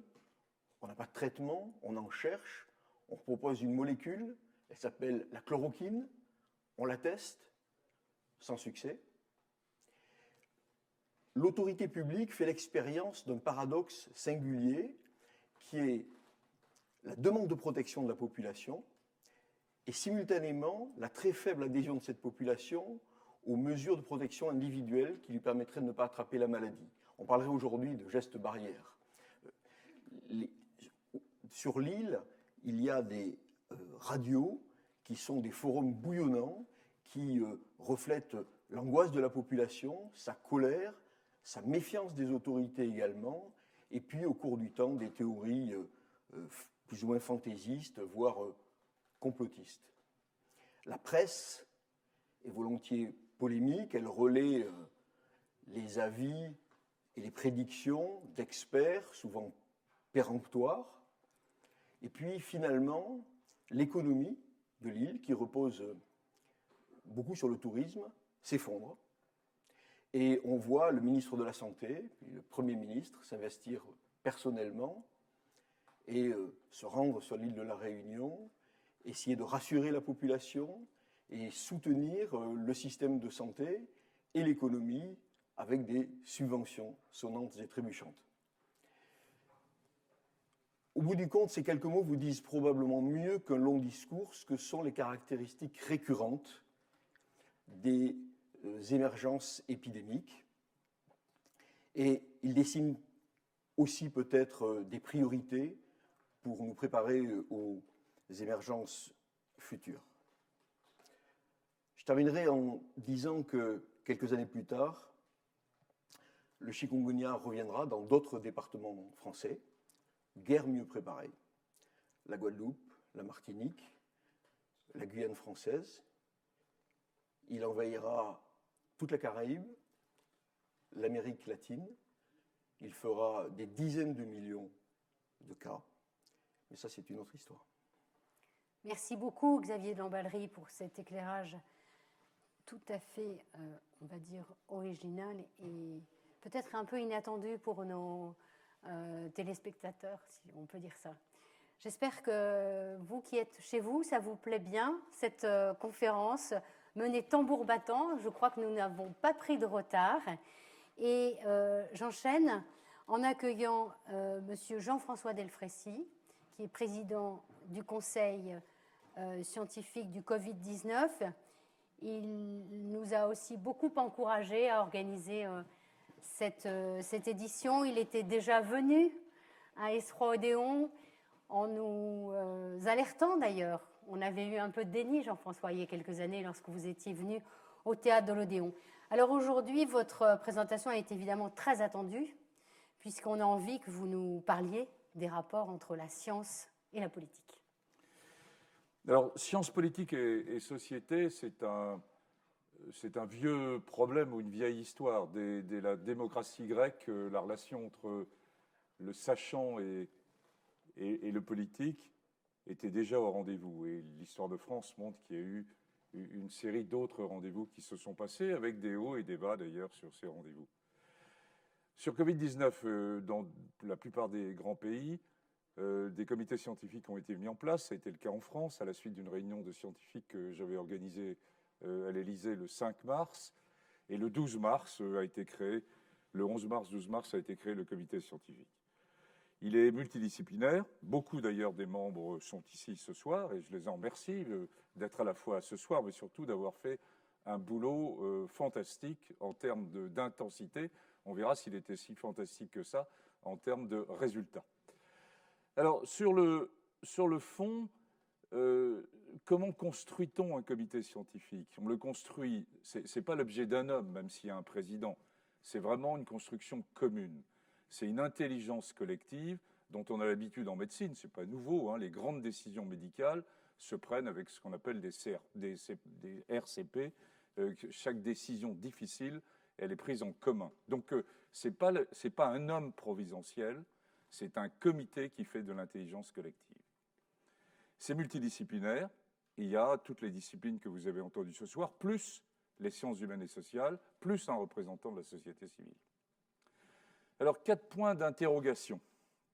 On n'a pas de traitement, on en cherche, on propose une molécule, elle s'appelle la chloroquine, on la teste, sans succès. L'autorité publique fait l'expérience d'un paradoxe singulier qui est la demande de protection de la population et simultanément la très faible adhésion de cette population aux mesures de protection individuelles qui lui permettraient de ne pas attraper la maladie. On parlerait aujourd'hui de gestes barrières. Sur l'île, il y a des radios qui sont des forums bouillonnants qui reflètent l'angoisse de la population, sa colère, sa méfiance des autorités également, et puis au cours du temps des théories plus ou moins fantaisistes, voire complotistes. La presse est volontiers polémique, elle relaie les avis et les prédictions d'experts, souvent péremptoires, et puis finalement l'économie de l'île, qui repose beaucoup sur le tourisme, s'effondre. Et on voit le ministre de la Santé, puis le Premier ministre, s'investir personnellement et se rendre sur l'île de la Réunion, essayer de rassurer la population et soutenir le système de santé et l'économie avec des subventions sonnantes et trébuchantes. Au bout du compte, ces quelques mots vous disent probablement mieux qu'un long discours ce que sont les caractéristiques récurrentes des émergences épidémiques. Et il dessine aussi peut-être des priorités pour nous préparer aux émergences futures. Je terminerai en disant que quelques années plus tard, le chikungunya reviendra dans d'autres départements français, guère mieux préparés. La Guadeloupe, la Martinique, la Guyane française. Il envahira toute la Caraïbe, l'Amérique latine. Il fera des dizaines de millions de cas. Mais ça, c'est une autre histoire. Merci beaucoup, Xavier de Lamballerie, pour cet éclairage tout à fait, on va dire, original et peut-être un peu inattendu pour nos téléspectateurs, si on peut dire ça. J'espère que vous qui êtes chez vous, ça vous plaît bien, cette conférence menée tambour battant. Je crois que nous n'avons pas pris de retard. Et j'enchaîne en accueillant Monsieur Jean-François Delfraissy, qui est président du Conseil scientifique du Covid-19. Il nous a aussi beaucoup encouragés à organiser cette édition. Il était déjà venu à Esroy Odéon en nous alertant d'ailleurs. On avait eu un peu de déni, Jean-François, il y a quelques années, lorsque vous étiez venu au théâtre de l'Odéon. Alors aujourd'hui, votre présentation est évidemment très attendue, puisqu'on a envie que vous nous parliez des rapports entre la science et la politique. Alors, science politique et société, c'est un vieux problème ou une vieille histoire. Dès la démocratie grecque, la relation entre le sachant et le politique était déjà au rendez-vous. Et l'histoire de France montre qu'il y a eu une série d'autres rendez-vous qui se sont passés, avec des hauts et des bas d'ailleurs sur ces rendez-vous. Sur Covid-19, dans la plupart des grands pays, des comités scientifiques ont été mis en place. Ça a été le cas en France, à la suite d'une réunion de scientifiques que j'avais organisée à l'Élysée le 5 mars. Et le 12 mars a été créé, le 11 mars, 12 mars a été créé le comité scientifique. Il est multidisciplinaire. Beaucoup d'ailleurs des membres sont ici ce soir et je les en remercie d'être à la fois ce soir, mais surtout d'avoir fait un boulot fantastique en termes d'intensité. On verra s'il était si fantastique que ça en termes de résultats. Alors, sur le fond, comment construit-on un comité scientifique? On le construit, ce n'est pas l'objet d'un homme, même s'il y a un président. C'est vraiment une construction commune. C'est une intelligence collective dont on a l'habitude en médecine, ce n'est pas nouveau, hein. Les grandes décisions médicales se prennent avec ce qu'on appelle des RCP. Chaque décision difficile, elle est prise en commun. Donc, ce n'est pas un homme providentiel, c'est un comité qui fait de l'intelligence collective. C'est multidisciplinaire. Il y a toutes les disciplines que vous avez entendues ce soir, plus les sciences humaines et sociales, plus un représentant de la société civile. Alors, 4 points d'interrogation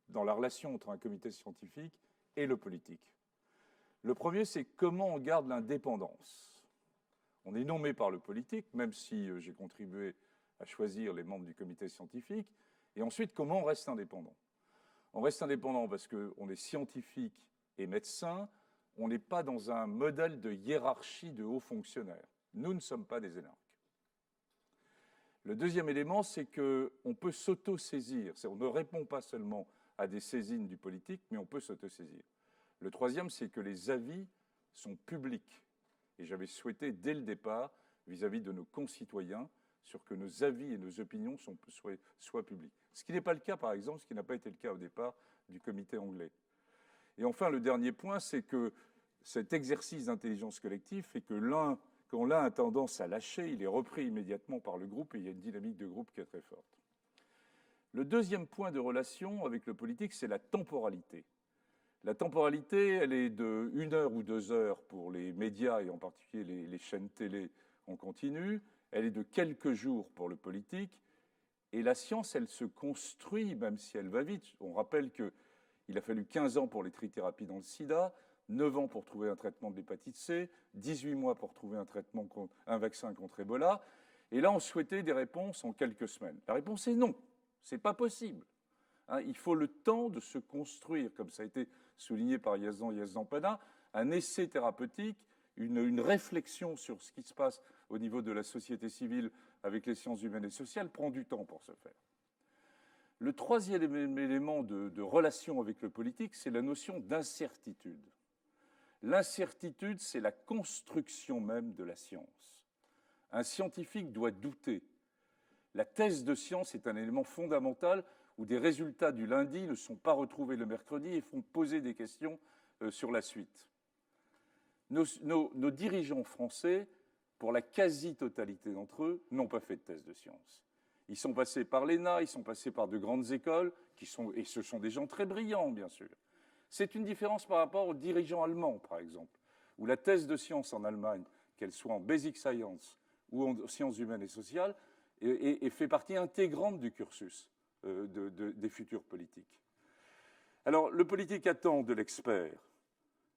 dans la relation entre un comité scientifique et le politique. Le premier, c'est comment on garde l'indépendance. On est nommé par le politique, même si j'ai contribué à choisir les membres du comité scientifique. Et ensuite, comment on reste indépendant? On reste indépendant parce qu'on est scientifique et médecin. On n'est pas dans un modèle de hiérarchie de hauts fonctionnaires. Nous ne sommes pas des énarques. Le deuxième élément, c'est qu'on peut s'auto-saisir. On ne répond pas seulement à des saisines du politique, mais on peut s'auto-saisir. Le troisième, c'est que les avis sont publics. Et j'avais souhaité, dès le départ, vis-à-vis de nos concitoyens, sur que nos avis et nos opinions soient publics. Ce qui n'est pas le cas, par exemple, ce qui n'a pas été le cas au départ du comité anglais. Et enfin, le dernier point, c'est que cet exercice d'intelligence collective fait que quand l'un a tendance à lâcher, il est repris immédiatement par le groupe et il y a une dynamique de groupe qui est très forte. Le deuxième point de relation avec le politique, c'est la temporalité. La temporalité, elle est de 1 heure ou 2 heures pour les médias et en particulier les chaînes télé en continu. Elle est de quelques jours pour le politique. Et la science, elle se construit, même si elle va vite. On rappelle qu'il a fallu 15 ans pour les trithérapies dans le sida, 9 ans pour trouver un traitement de l'hépatite C, 18 mois pour trouver un vaccin contre Ebola. Et là, on souhaitait des réponses en quelques semaines. La réponse est non. Ce n'est pas possible. Hein, il faut le temps de se construire, comme ça a été souligné par Yazdan Pana, un essai thérapeutique, une réflexion sur ce qui se passe au niveau de la société civile avec les sciences humaines et sociales prend du temps pour se faire. Le troisième élément de relation avec le politique, c'est la notion d'incertitude. L'incertitude, c'est la construction même de la science. Un scientifique doit douter. La thèse de science est un élément fondamental où des résultats du lundi ne sont pas retrouvés le mercredi et font poser des questions sur la suite. Nos dirigeants français, pour la quasi-totalité d'entre eux, n'ont pas fait de thèse de science. Ils sont passés par l'ENA, ils sont passés par de grandes écoles, et ce sont des gens très brillants, bien sûr. C'est une différence par rapport aux dirigeants allemands, par exemple, où la thèse de science en Allemagne, qu'elle soit en basic science ou en sciences humaines et sociales, et fait partie intégrante du cursus des futurs politiques. Alors, le politique attend de l'expert,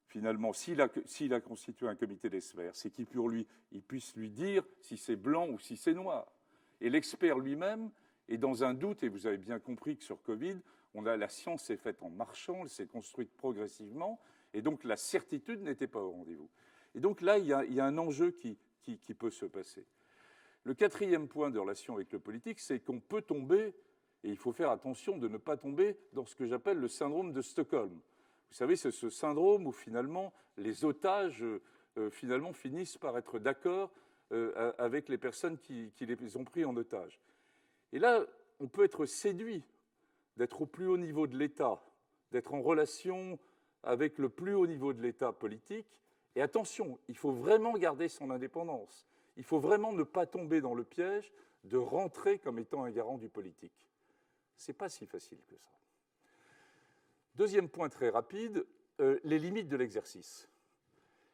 finalement, s'il a constitué un comité d'experts, c'est qu'il puisse lui dire si c'est blanc ou si c'est noir. Et l'expert lui-même est dans un doute, et vous avez bien compris que sur Covid, la science s'est faite en marchant, elle s'est construite progressivement, et donc la certitude n'était pas au rendez-vous. Et donc là, il y a un enjeu qui peut se passer. Le quatrième point de relation avec le politique, c'est qu'on peut tomber, et il faut faire attention de ne pas tomber dans ce que j'appelle le syndrome de Stockholm. Vous savez, c'est ce syndrome où finalement les otages finalement finissent par être d'accord avec les personnes qui les ont pris en otage. Et là, on peut être séduit d'être au plus haut niveau de l'État, d'être en relation avec le plus haut niveau de l'État politique. Et attention, il faut vraiment garder son indépendance. Il faut vraiment ne pas tomber dans le piège de rentrer comme étant un garant du politique. Ce n'est pas si facile que ça. Deuxième point très rapide, les limites de l'exercice.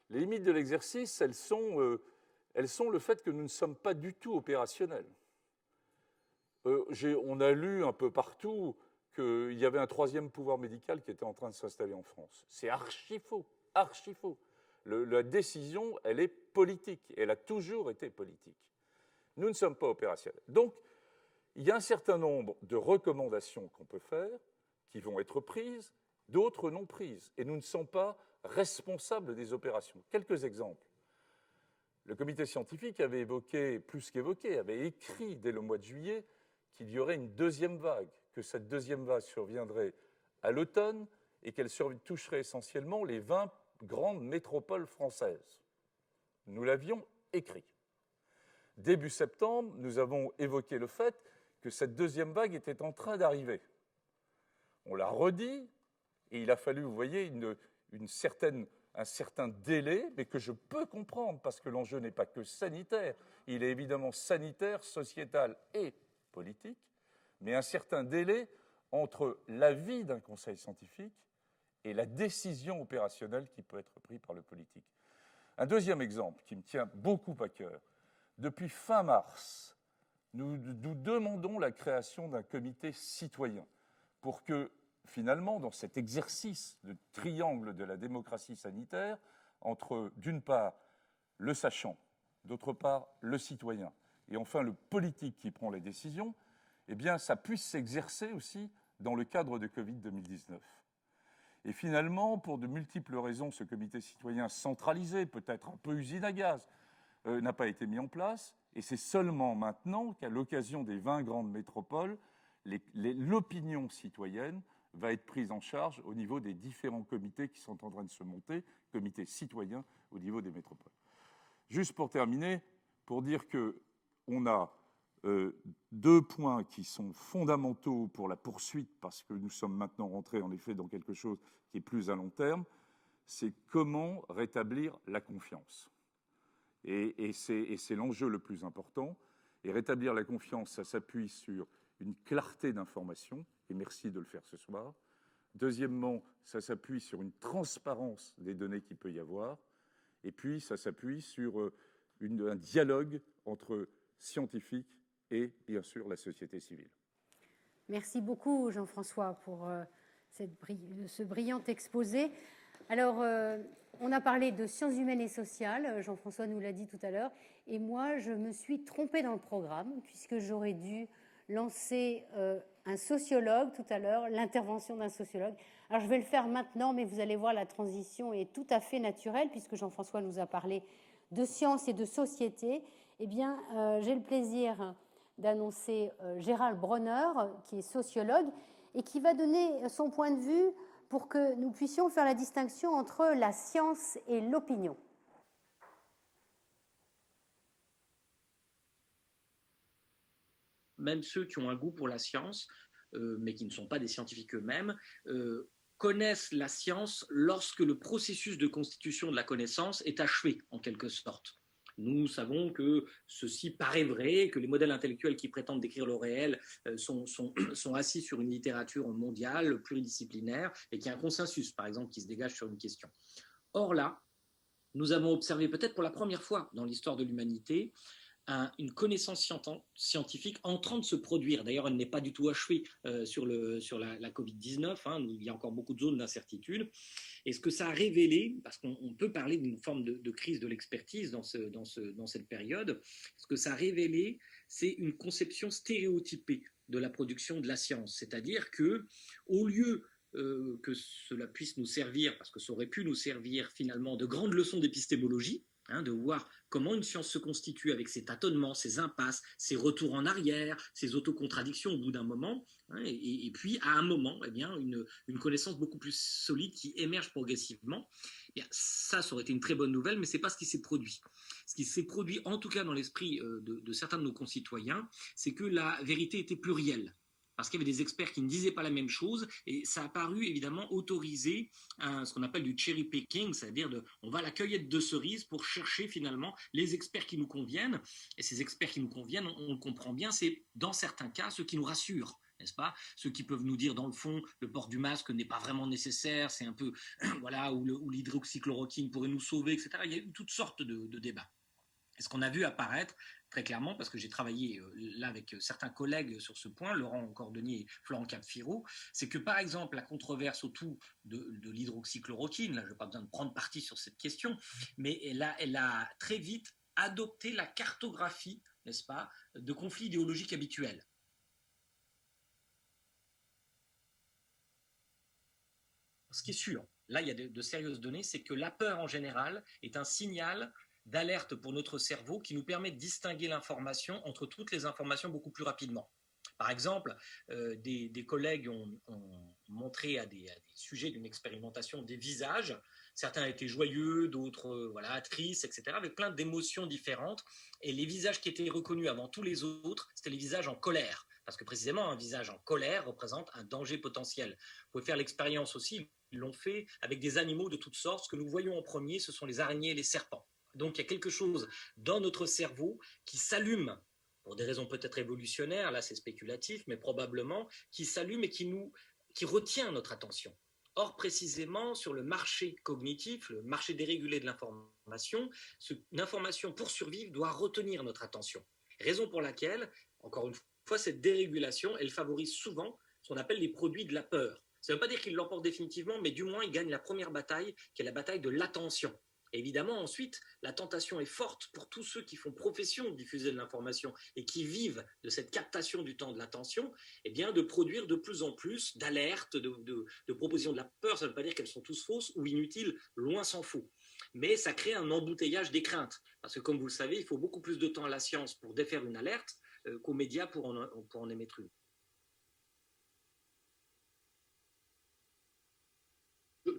Les limites de l'exercice, elles sont le fait que nous ne sommes pas du tout opérationnels. On a lu un peu partout qu'il y avait un troisième pouvoir médical qui était en train de s'installer en France. C'est archi faux, archi faux. La décision, elle est politique. Elle a toujours été politique. Nous ne sommes pas opérationnels. Donc, il y a un certain nombre de recommandations qu'on peut faire qui vont être prises, d'autres non prises. Et nous ne sommes pas responsables des opérations. Quelques exemples. Le comité scientifique avait évoqué, plus qu'évoqué, avait écrit dès le mois de juillet qu'il y aurait une deuxième vague, que cette deuxième vague surviendrait à l'automne et qu'elle toucherait essentiellement les 20 grandes métropoles françaises. Nous l'avions écrit. Début septembre, nous avons évoqué le fait que cette deuxième vague était en train d'arriver. On l'a redit, et il a fallu, vous voyez, un certain délai, mais que je peux comprendre, parce que l'enjeu n'est pas que sanitaire, il est évidemment sanitaire, sociétal et politique, mais un certain délai entre l'avis d'un conseil scientifique et la décision opérationnelle qui peut être prise par le politique. Un deuxième exemple qui me tient beaucoup à cœur. Depuis fin mars, nous demandons la création d'un comité citoyen pour que, finalement, dans cet exercice de triangle de la démocratie sanitaire, entre, d'une part, le sachant, d'autre part, le citoyen, et enfin le politique qui prend les décisions, eh bien, ça puisse s'exercer aussi dans le cadre de Covid 2019. Et finalement, pour de multiples raisons, ce comité citoyen centralisé, peut-être un peu usine à gaz, n'a pas été mis en place. Et c'est seulement maintenant qu'à l'occasion des 20 grandes métropoles, l'opinion citoyenne va être prise en charge au niveau des différents comités qui sont en train de se monter, comités citoyens au niveau des métropoles. Juste pour terminer, pour dire qu'on a deux points qui sont fondamentaux pour la poursuite, parce que nous sommes maintenant rentrés en effet dans quelque chose qui est plus à long terme, c'est comment rétablir la confiance. Et c'est l'enjeu le plus important. Et rétablir la confiance, ça s'appuie sur une clarté d'information, et merci de le faire ce soir. Deuxièmement, ça s'appuie sur une transparence des données qu'il peut y avoir. Et puis, ça s'appuie sur un dialogue entre scientifiques et, bien sûr, la société civile. Merci beaucoup, Jean-François, pour ce brillant exposé. Alors, on a parlé de sciences humaines et sociales, Jean-François nous l'a dit tout à l'heure, et moi, je me suis trompée dans le programme, puisque j'aurais dû lancer un sociologue tout à l'heure, l'intervention d'un sociologue. Alors, je vais le faire maintenant, mais vous allez voir, la transition est tout à fait naturelle, puisque Jean-François nous a parlé de sciences et de société. Eh bien, j'ai le plaisir d'annoncer Gérald Bronner, qui est sociologue, et qui va donner son point de vue pour que nous puissions faire la distinction entre la science et l'opinion. Même ceux qui ont un goût pour la science, mais qui ne sont pas des scientifiques eux-mêmes, connaissent la science lorsque le processus de constitution de la connaissance est achevé, en quelque sorte. Nous savons que ceci paraît vrai, que les modèles intellectuels qui prétendent décrire le réel sont assis sur une littérature mondiale, pluridisciplinaire, et qu'il y a un consensus, par exemple, qui se dégage sur une question. Or là, nous avons observé peut-être pour la première fois dans l'histoire de l'humanité une connaissance scientifique en train de se produire. D'ailleurs, elle n'est pas du tout achevée sur la Covid-19. Il y a encore beaucoup de zones d'incertitude. Et ce que ça a révélé, parce qu'on peut parler d'une forme de crise de l'expertise dans cette période, ce que ça a révélé, c'est une conception stéréotypée de la production de la science. C'est-à-dire que, au lieu que cela puisse nous servir, parce que ça aurait pu nous servir finalement de grandes leçons d'épistémologie, de voir comment une science se constitue avec ses tâtonnements, ses impasses, ses retours en arrière, ses autocontradictions au bout d'un moment, et puis à un moment, une connaissance beaucoup plus solide qui émerge progressivement. Ça aurait été une très bonne nouvelle, mais ce n'est pas ce qui s'est produit. Ce qui s'est produit, en tout cas dans l'esprit de certains de nos concitoyens, c'est que la vérité était plurielle. Parce qu'il y avait des experts qui ne disaient pas la même chose, et ça a paru évidemment autoriser ce qu'on appelle du cherry picking, c'est-à-dire on va à la cueillette de cerises pour chercher finalement les experts qui nous conviennent. Et ces experts qui nous conviennent, on le comprend bien, c'est dans certains cas ceux qui nous rassurent, n'est-ce pas? Ceux qui peuvent nous dire dans le fond le port du masque n'est pas vraiment nécessaire, c'est un peu voilà, ou l'hydroxychloroquine pourrait nous sauver, etc. Il y a eu toutes sortes de débats. Et ce qu'on a vu apparaître très clairement, parce que j'ai travaillé là avec certains collègues sur ce point, Laurent Cordonnier et Florent Capfiro, c'est que par exemple la controverse autour de l'hydroxychloroquine, là je n'ai pas besoin de prendre parti sur cette question, mais elle a très vite adopté la cartographie, n'est-ce pas, de conflits idéologiques habituels. Ce qui est sûr, là il y a de sérieuses données, c'est que la peur en général est un signal d'alerte pour notre cerveau qui nous permet de distinguer l'information entre toutes les informations beaucoup plus rapidement. Par exemple, des collègues ont montré à des sujets d'une expérimentation des visages. Certains étaient joyeux, d'autres tristes, etc., avec plein d'émotions différentes. Et les visages qui étaient reconnus avant tous les autres, c'était les visages en colère. Parce que précisément, un visage en colère représente un danger potentiel. Vous pouvez faire l'expérience aussi, ils l'ont fait avec des animaux de toutes sortes. Ce que nous voyons en premier, ce sont les araignées et les serpents. Donc il y a quelque chose dans notre cerveau qui s'allume, pour des raisons peut-être évolutionnaires, là c'est spéculatif, mais probablement, qui s'allume et qui retient notre attention. Or, précisément, sur le marché cognitif, le marché dérégulé de l'information, une information pour survivre doit retenir notre attention. Raison pour laquelle, encore une fois, cette dérégulation, elle favorise souvent ce qu'on appelle les produits de la peur. Ça ne veut pas dire qu'ils l'emportent définitivement, mais du moins ils gagnent la première bataille, qui est la bataille de l'attention. Évidemment, ensuite, la tentation est forte pour tous ceux qui font profession de diffuser de l'information et qui vivent de cette captation du temps de l'attention, de produire de plus en plus d'alertes, de propositions de la peur. Ça ne veut pas dire qu'elles sont tous fausses ou inutiles, loin s'en faut. Mais ça crée un embouteillage des craintes. Parce que, comme vous le savez, il faut beaucoup plus de temps à la science pour défaire une alerte qu'aux médias pour en émettre une.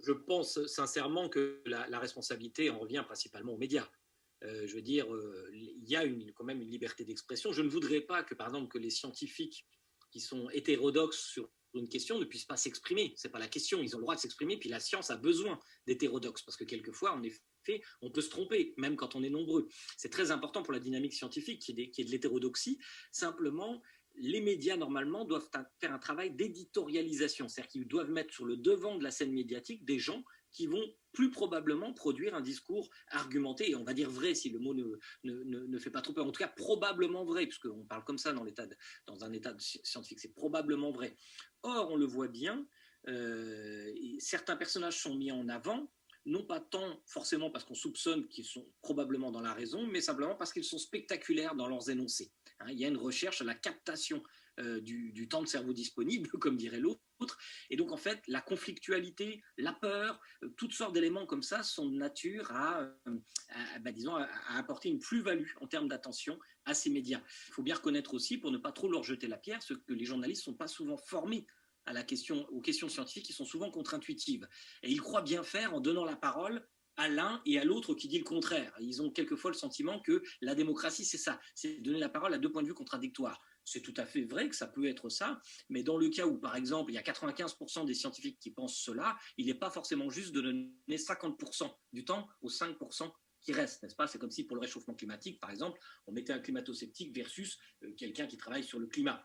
Je pense sincèrement que la responsabilité en revient principalement aux médias. Il y a quand même une liberté d'expression. Je ne voudrais pas que, par exemple, que les scientifiques qui sont hétérodoxes sur une question ne puissent pas s'exprimer. Ce n'est pas la question, ils ont le droit de s'exprimer, puis la science a besoin d'hétérodoxes, parce que quelquefois, en effet, on peut se tromper, même quand on est nombreux. C'est très important pour la dynamique scientifique qui est de l'hétérodoxie. Simplement, les médias, normalement, doivent faire un travail d'éditorialisation, c'est-à-dire qu'ils doivent mettre sur le devant de la scène médiatique des gens qui vont plus probablement produire un discours argumenté, et on va dire vrai si le mot ne fait pas trop peur, en tout cas probablement vrai, puisqu'on parle comme ça dans un état scientifique, c'est probablement vrai. Or, on le voit bien, certains personnages sont mis en avant, non pas tant forcément parce qu'on soupçonne qu'ils sont probablement dans la raison, mais simplement parce qu'ils sont spectaculaires dans leurs énoncés. Il y a une recherche à la captation du temps de cerveau disponible, comme dirait l'autre. Et donc, en fait, la conflictualité, la peur, toutes sortes d'éléments comme ça sont de nature à apporter une plus-value en termes d'attention à ces médias. Il faut bien reconnaître aussi, pour ne pas trop leur jeter la pierre, que les journalistes ne sont pas souvent formés aux questions scientifiques, qui sont souvent contre-intuitives. Et ils croient bien faire en donnant la parole à l'un et à l'autre qui dit le contraire. Ils ont quelquefois le sentiment que la démocratie, c'est ça, c'est donner la parole à deux points de vue contradictoires. C'est tout à fait vrai que ça peut être ça, mais dans le cas où, par exemple, il y a 95% des scientifiques qui pensent cela, il n'est pas forcément juste de donner 50% du temps aux 5% qui restent, n'est-ce pas? C'est comme si pour le réchauffement climatique, par exemple, on mettait un climato-sceptique versus quelqu'un qui travaille sur le climat.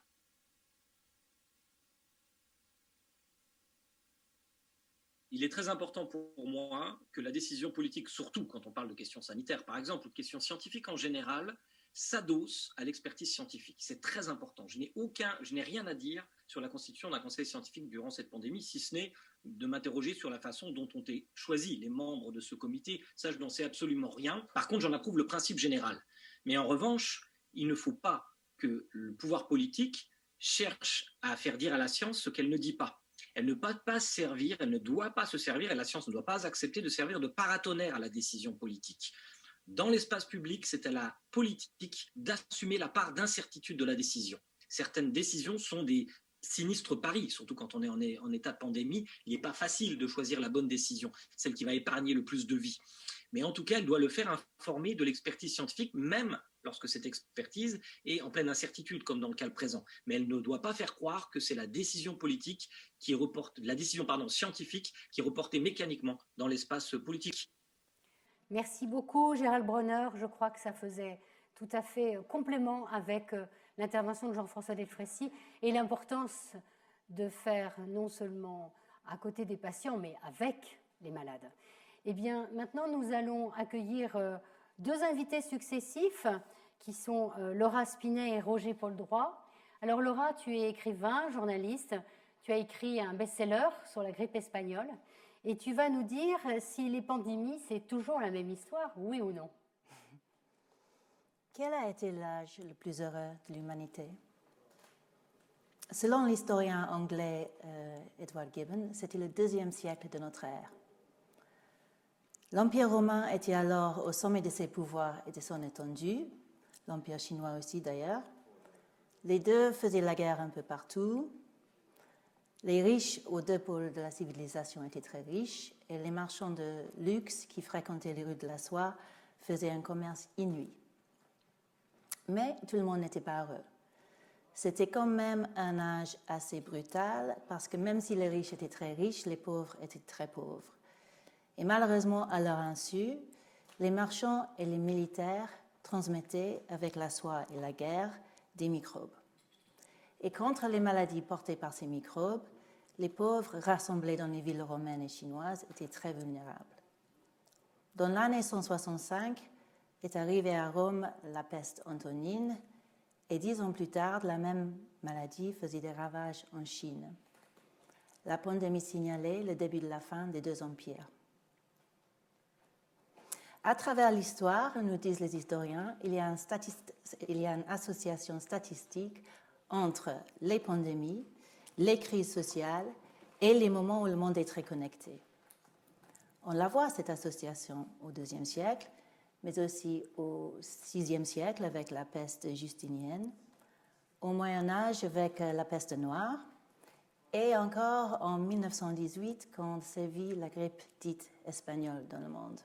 Il est très important pour moi que la décision politique, surtout quand on parle de questions sanitaires, par exemple, ou de questions scientifiques en général, s'adosse à l'expertise scientifique. C'est très important. Je n'ai rien à dire sur la constitution d'un conseil scientifique durant cette pandémie, si ce n'est de m'interroger sur la façon dont ont été choisis les membres de ce comité. Ça, je n'en sais absolument rien. Par contre, j'en approuve le principe général. Mais en revanche, il ne faut pas que le pouvoir politique cherche à faire dire à la science ce qu'elle ne dit pas. Elle ne peut pas servir, elle ne doit pas se servir, et la science ne doit pas accepter de servir de paratonnerre à la décision politique. Dans l'espace public, c'est à la politique d'assumer la part d'incertitude de la décision. Certaines décisions sont des sinistres paris, surtout quand on est en état de pandémie. Il n'est pas facile de choisir la bonne décision, celle qui va épargner le plus de vies. Mais en tout cas, elle doit le faire informée de l'expertise scientifique, même lorsque cette expertise est en pleine incertitude, comme dans le cas présent. Mais elle ne doit pas faire croire que c'est la décision politique scientifique qui est reportée mécaniquement dans l'espace politique. Merci beaucoup, Gérald Bronner. Je crois que ça faisait tout à fait complément avec l'intervention de Jean-François Delfraissy et l'importance de faire non seulement à côté des patients, mais avec les malades. Eh bien, maintenant, nous allons accueillir deux invités successifs qui sont Laura Spinet et Roger Poldroit. Alors, Laura, tu es écrivain, journaliste. Tu as écrit un best-seller sur la grippe espagnole. Et tu vas nous dire si les pandémies, c'est toujours la même histoire, oui ou non. Quel a été l'âge le plus heureux de l'humanité? Selon l'historien anglais Edward Gibbon, c'était le 2e siècle de notre ère. L'Empire romain était alors au sommet de ses pouvoirs et de son étendue, l'Empire chinois aussi d'ailleurs. Les deux faisaient la guerre un peu partout. Les riches aux deux pôles de la civilisation étaient très riches et les marchands de luxe qui fréquentaient les rues de la soie faisaient un commerce inouï. Mais tout le monde n'était pas heureux. C'était quand même un âge assez brutal parce que même si les riches étaient très riches, les pauvres étaient très pauvres. Et malheureusement, à leur insu, les marchands et les militaires transmettaient avec la soie et la guerre des microbes. Et contre les maladies portées par ces microbes, les pauvres rassemblés dans les villes romaines et chinoises étaient très vulnérables. Dans l'année 165 est arrivée à Rome la peste antonine et 10 ans plus tard, la même maladie faisait des ravages en Chine. La pandémie signalait le début de la fin des deux empires. À travers l'histoire, nous disent les historiens, il y a une association statistique entre les pandémies, les crises sociales et les moments où le monde est très connecté. On la voit, cette association, au IIe siècle, mais aussi au VIe siècle avec la peste justinienne, au Moyen-Âge avec la peste noire, et encore en 1918 quand sévit la grippe dite espagnole dans le monde.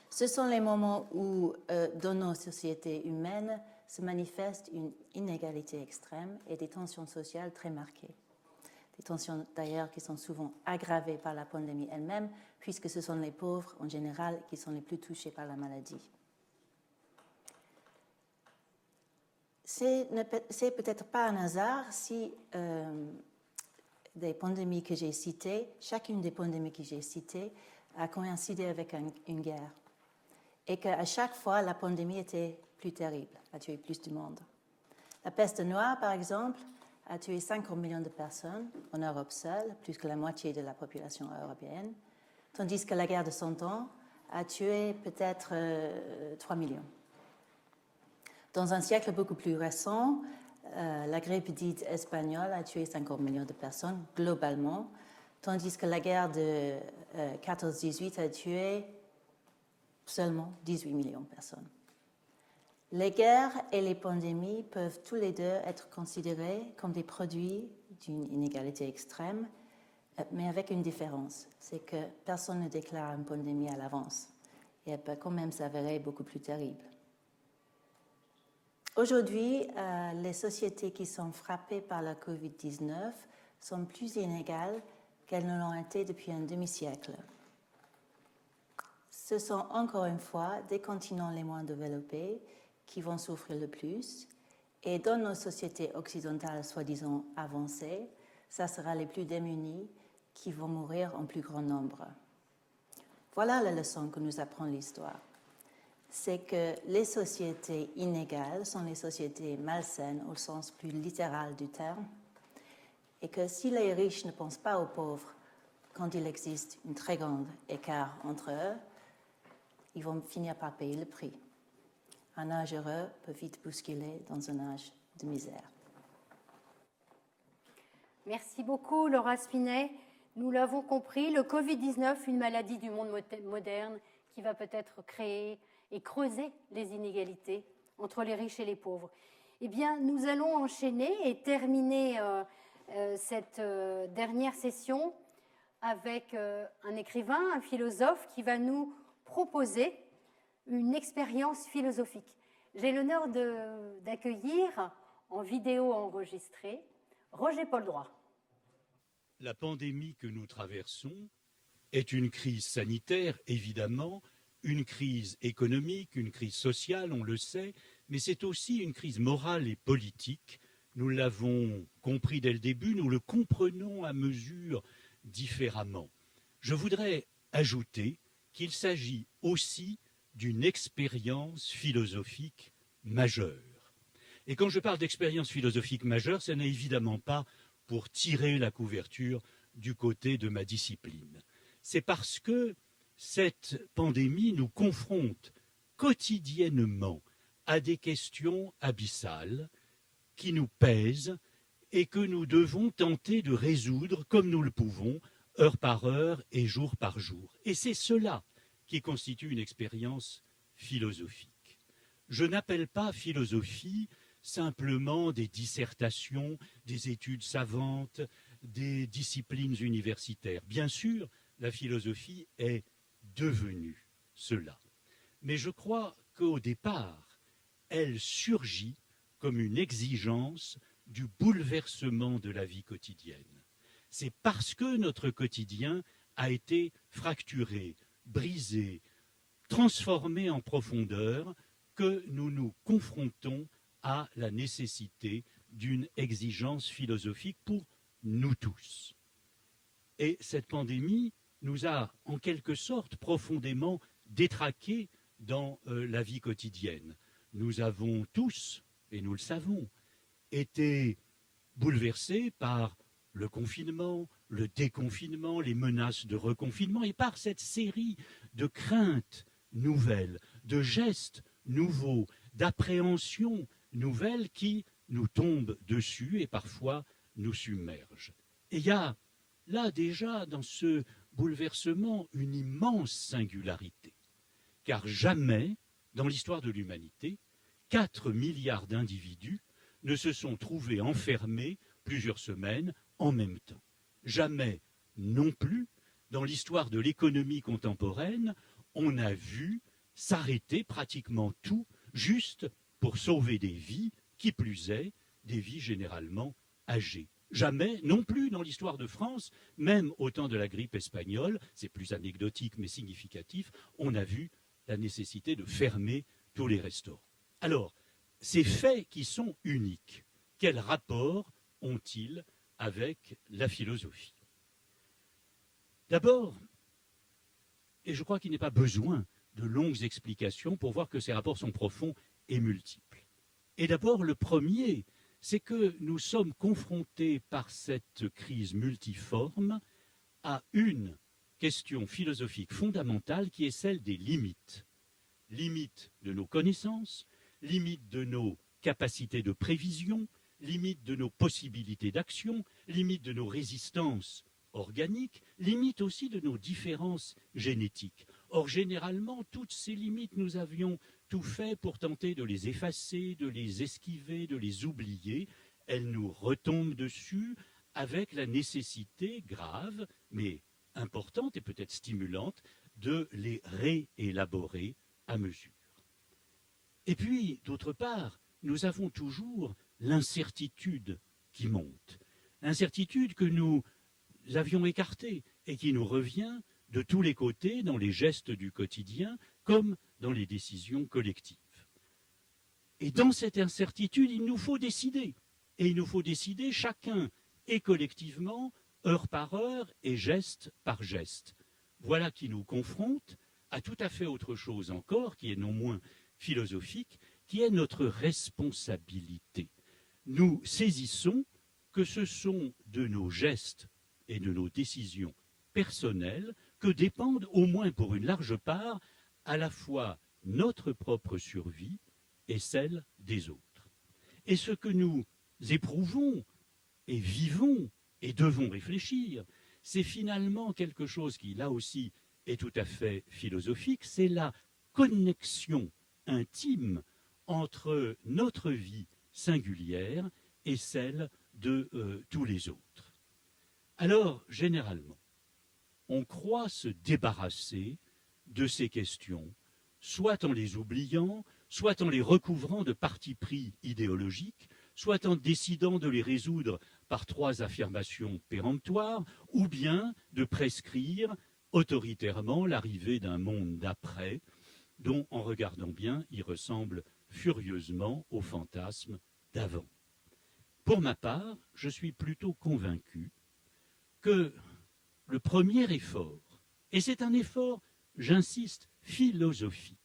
Ce sont les moments où, dans nos sociétés humaines, se manifeste une inégalité extrême et des tensions sociales très marquées. Des tensions d'ailleurs qui sont souvent aggravées par la pandémie elle-même, puisque ce sont les pauvres en général qui sont les plus touchés par la maladie. C'est peut-être pas un hasard si des pandémies que j'ai citées, chacune des pandémies que j'ai citées a coïncidé avec une guerre. Et qu'à chaque fois, la pandémie était plus terrible, a tué plus de monde. La peste noire, par exemple, a tué 50 millions de personnes en Europe seule, plus que la moitié de la population européenne, tandis que la guerre de 100 ans a tué peut-être 3 millions. Dans un siècle beaucoup plus récent, la grippe dite espagnole a tué 50 millions de personnes globalement, tandis que la guerre de 14-18 a tué seulement 18 millions de personnes. Les guerres et les pandémies peuvent tous les deux être considérés comme des produits d'une inégalité extrême, mais avec une différence, c'est que personne ne déclare une pandémie à l'avance et elle peut quand même s'avérer beaucoup plus terrible. Aujourd'hui, les sociétés qui sont frappées par la COVID-19 sont plus inégales qu'elles ne l'ont été depuis un demi-siècle. Ce sont encore une fois des continents les moins développés qui vont souffrir le plus, et dans nos sociétés occidentales soi-disant avancées, ça sera les plus démunis qui vont mourir en plus grand nombre. Voilà la leçon que nous apprend l'histoire. C'est que les sociétés inégales sont les sociétés malsaines au sens plus littéral du terme, et que si les riches ne pensent pas aux pauvres quand il existe un très grand écart entre eux, ils vont finir par payer le prix. Un âge heureux peut vite bousculer dans un âge de misère. Merci beaucoup, Laura Spinet. Nous l'avons compris, le Covid-19, une maladie du monde moderne qui va peut-être créer et creuser les inégalités entre les riches et les pauvres. Eh bien, nous allons enchaîner et terminer cette dernière session avec un écrivain, un philosophe qui va nous proposer une expérience philosophique. J'ai l'honneur d'accueillir en vidéo enregistrée Roger Paul Droit. La pandémie que nous traversons est une crise sanitaire, évidemment, une crise économique, une crise sociale, on le sait, mais c'est aussi une crise morale et politique. Nous l'avons compris dès le début, nous le comprenons à mesure différemment. Je voudrais ajouter qu'il s'agit aussi d'une expérience philosophique majeure. Et quand je parle d'expérience philosophique majeure, ce n'est évidemment pas pour tirer la couverture du côté de ma discipline. C'est parce que cette pandémie nous confronte quotidiennement à des questions abyssales qui nous pèsent et que nous devons tenter de résoudre comme nous le pouvons, heure par heure et jour par jour. Et c'est cela qui constitue une expérience philosophique. Je n'appelle pas philosophie simplement des dissertations, des études savantes, des disciplines universitaires. Bien sûr, la philosophie est devenue cela. Mais je crois qu'au départ, elle surgit comme une exigence du bouleversement de la vie quotidienne. C'est parce que notre quotidien a été fracturé, brisé, transformé en profondeur, que nous nous confrontons à la nécessité d'une exigence philosophique pour nous tous. Et cette pandémie nous a, en quelque sorte, profondément détraqués dans la vie quotidienne. Nous avons tous, et nous le savons, été bouleversés par le confinement, le déconfinement, les menaces de reconfinement, et par cette série de craintes nouvelles, de gestes nouveaux, d'appréhensions nouvelles qui nous tombent dessus et parfois nous submergent. Et il y a là déjà dans ce bouleversement une immense singularité, car jamais dans l'histoire de l'humanité, 4 milliards d'individus ne se sont trouvés enfermés plusieurs semaines en même temps. Jamais non plus, dans l'histoire de l'économie contemporaine, on a vu s'arrêter pratiquement tout juste pour sauver des vies, qui plus est, des vies généralement âgées. Jamais, non plus dans l'histoire de France, même au temps de la grippe espagnole, c'est plus anecdotique mais significatif, on a vu la nécessité de fermer tous les restaurants. Alors, ces faits qui sont uniques, quel rapport ont-ils avec la philosophie? D'abord, et je crois qu'il n'est pas besoin de longues explications pour voir que ces rapports sont profonds et multiples. Et d'abord, le premier, c'est que nous sommes confrontés par cette crise multiforme à une question philosophique fondamentale qui est celle des limites. Limites de nos connaissances, limites de nos capacités de prévision, limite de nos possibilités d'action, limite de nos résistances organiques, limite aussi de nos différences génétiques. Or, généralement, toutes ces limites, nous avions tout fait pour tenter de les effacer, de les esquiver, de les oublier. Elles nous retombent dessus avec la nécessité grave, mais importante et peut-être stimulante, de les réélaborer à mesure. Et puis, d'autre part, nous avons toujours l'incertitude qui monte. L'incertitude que nous avions écartée et qui nous revient de tous les côtés dans les gestes du quotidien comme dans les décisions collectives. Et dans cette incertitude, il nous faut décider. Et il nous faut décider chacun et collectivement, heure par heure et geste par geste. Voilà qui nous confronte à tout à fait autre chose encore, qui est non moins philosophique, qui est notre responsabilité. Nous saisissons que ce sont de nos gestes et de nos décisions personnelles que dépendent, au moins pour une large part, à la fois notre propre survie et celle des autres. Et ce que nous éprouvons et vivons et devons réfléchir, c'est finalement quelque chose qui, là aussi, est tout à fait philosophique, c'est la connexion intime entre notre vie singulière et celle de tous les autres. Alors, généralement, on croit se débarrasser de ces questions, soit en les oubliant, soit en les recouvrant de partis pris idéologiques, soit en décidant de les résoudre par 3 affirmations péremptoires, ou bien de prescrire autoritairement l'arrivée d'un monde d'après, dont, en regardant bien, il ressemble furieusement au fantasme d'avant. Pour ma part, je suis plutôt convaincu que le premier effort, et c'est un effort, j'insiste, philosophique,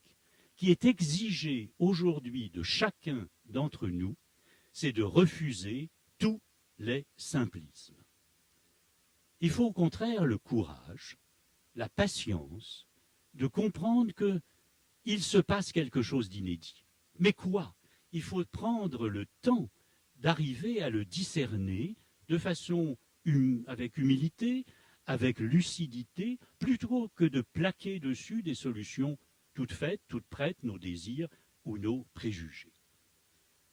qui est exigé aujourd'hui de chacun d'entre nous, c'est de refuser tous les simplismes. Il faut au contraire le courage, la patience, de comprendre qu'il se passe quelque chose d'inédit. Mais quoi? Il faut prendre le temps d'arriver à le discerner de façon avec humilité, avec lucidité, plutôt que de plaquer dessus des solutions toutes faites, toutes prêtes, nos désirs ou nos préjugés.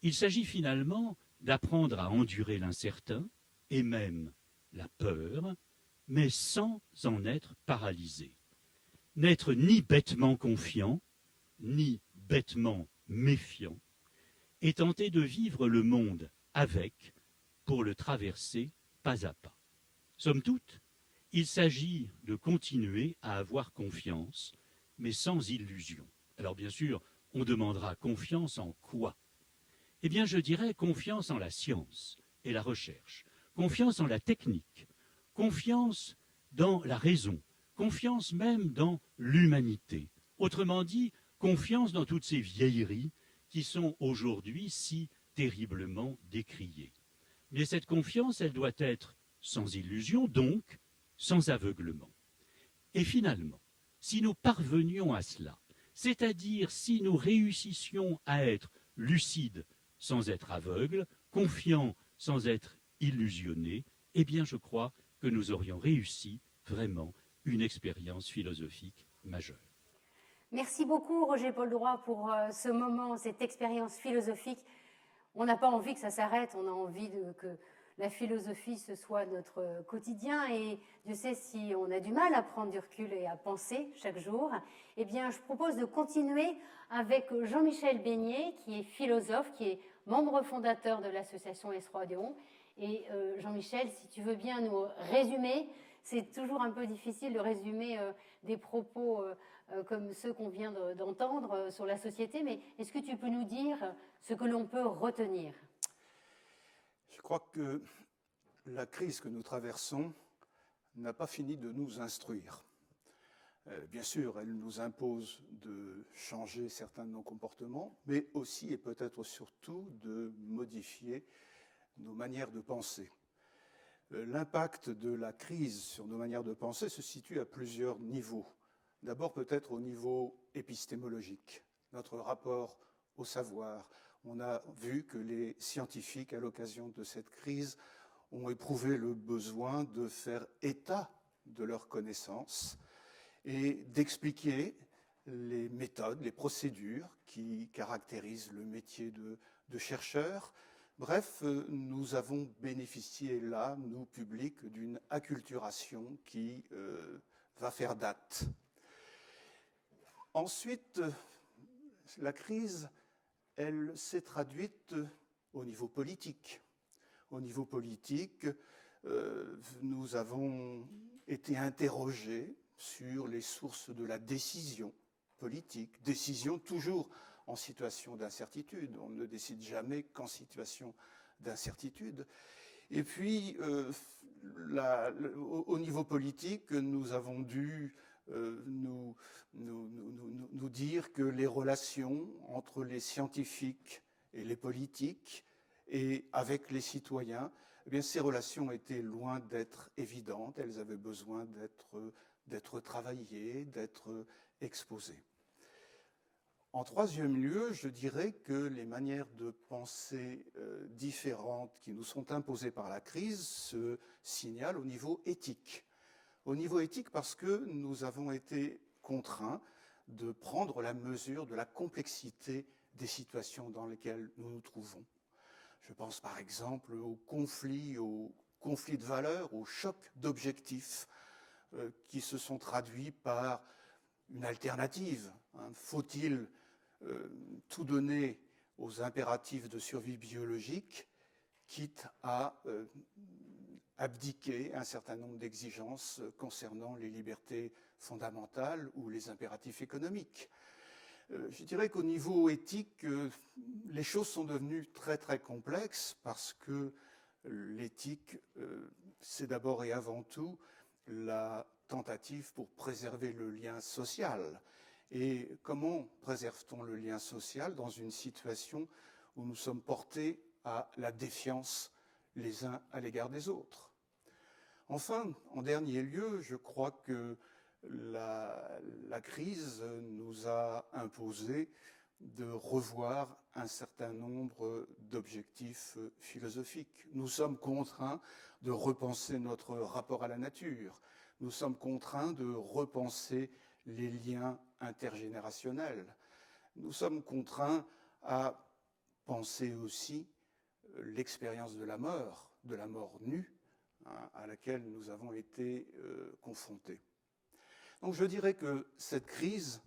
Il s'agit finalement d'apprendre à endurer l'incertain et même la peur, mais sans en être paralysé. N'être ni bêtement confiant, ni bêtement méfiant, et tenter de vivre le monde avec, pour le traverser pas à pas. Somme toute, il s'agit de continuer à avoir confiance, mais sans illusion. Alors bien sûr, on demandera confiance en quoi? Eh bien, je dirais confiance en la science et la recherche, confiance en la technique, confiance dans la raison, confiance même dans l'humanité. Autrement dit, confiance dans toutes ces vieilleries qui sont aujourd'hui si terriblement décriées. Mais cette confiance, elle doit être sans illusion, donc sans aveuglement. Et finalement, si nous parvenions à cela, c'est-à-dire si nous réussissions à être lucides sans être aveugles, confiants sans être illusionnés, eh bien je crois que nous aurions réussi vraiment une expérience philosophique majeure. Merci beaucoup Roger Paul Droit pour ce moment, cette expérience philosophique. On n'a pas envie que ça s'arrête, on a envie que la philosophie, ce soit notre quotidien. Et Dieu sait si on a du mal à prendre du recul et à penser chaque jour. Eh bien, je propose de continuer avec Jean-Michel Beignet, qui est philosophe, qui est membre fondateur de l'association S3 Odéon. Et Jean-Michel, si tu veux bien nous résumer, c'est toujours un peu difficile de résumer des propos comme ceux qu'on vient d'entendre sur la société, mais est-ce que tu peux nous dire ce que l'on peut retenir ? Je crois que la crise que nous traversons n'a pas fini de nous instruire. Bien sûr, elle nous impose de changer certains de nos comportements, mais aussi et peut-être surtout de modifier nos manières de penser. L'impact de la crise sur nos manières de penser se situe à plusieurs niveaux. D'abord peut-être au niveau épistémologique, notre rapport au savoir, On a vu que les scientifiques, à l'occasion de cette crise, ont éprouvé le besoin de faire état de leurs connaissances et d'expliquer les méthodes, les procédures qui caractérisent le métier de chercheur. Bref, nous avons bénéficié là, nous, publics, d'une acculturation qui va faire date. Ensuite, la crise, elle s'est traduite au niveau politique. Au niveau politique, nous avons été interrogés sur les sources de la décision politique, décision toujours en situation d'incertitude. On ne décide jamais qu'en situation d'incertitude. Et puis, au niveau politique, nous avons dû nous dire que les relations entre les scientifiques et les politiques et avec les citoyens, eh bien, ces relations étaient loin d'être évidentes. Elles avaient besoin d'être travaillées, d'être exposées. En troisième lieu, je dirais que les manières de penser différentes qui nous sont imposées par la crise se signalent au niveau éthique. Au niveau éthique parce que nous avons été contraints de prendre la mesure de la complexité des situations dans lesquelles nous nous trouvons. Je pense par exemple aux conflits de valeurs, aux chocs d'objectifs qui se sont traduits par une alternative. Faut-il tout donner aux impératifs de survie biologique, quitte à abdiquer un certain nombre d'exigences concernant les libertés fondamentales ou les impératifs économiques. Je dirais qu'au niveau éthique, les choses sont devenues très très complexes parce que l'éthique, c'est d'abord et avant tout la tentative pour préserver le lien social. Et comment préserve-t-on le lien social dans une situation où nous sommes portés à la défiance les uns à l'égard des autres? Enfin, en dernier lieu, je crois que la crise nous a imposé de revoir un certain nombre d'objectifs philosophiques. Nous sommes contraints de repenser notre rapport à la nature. Nous sommes contraints de repenser les liens intergénérationnels. Nous sommes contraints à penser aussi l'expérience de la mort nue, à laquelle nous avons été confrontés. Donc je dirais que cette crise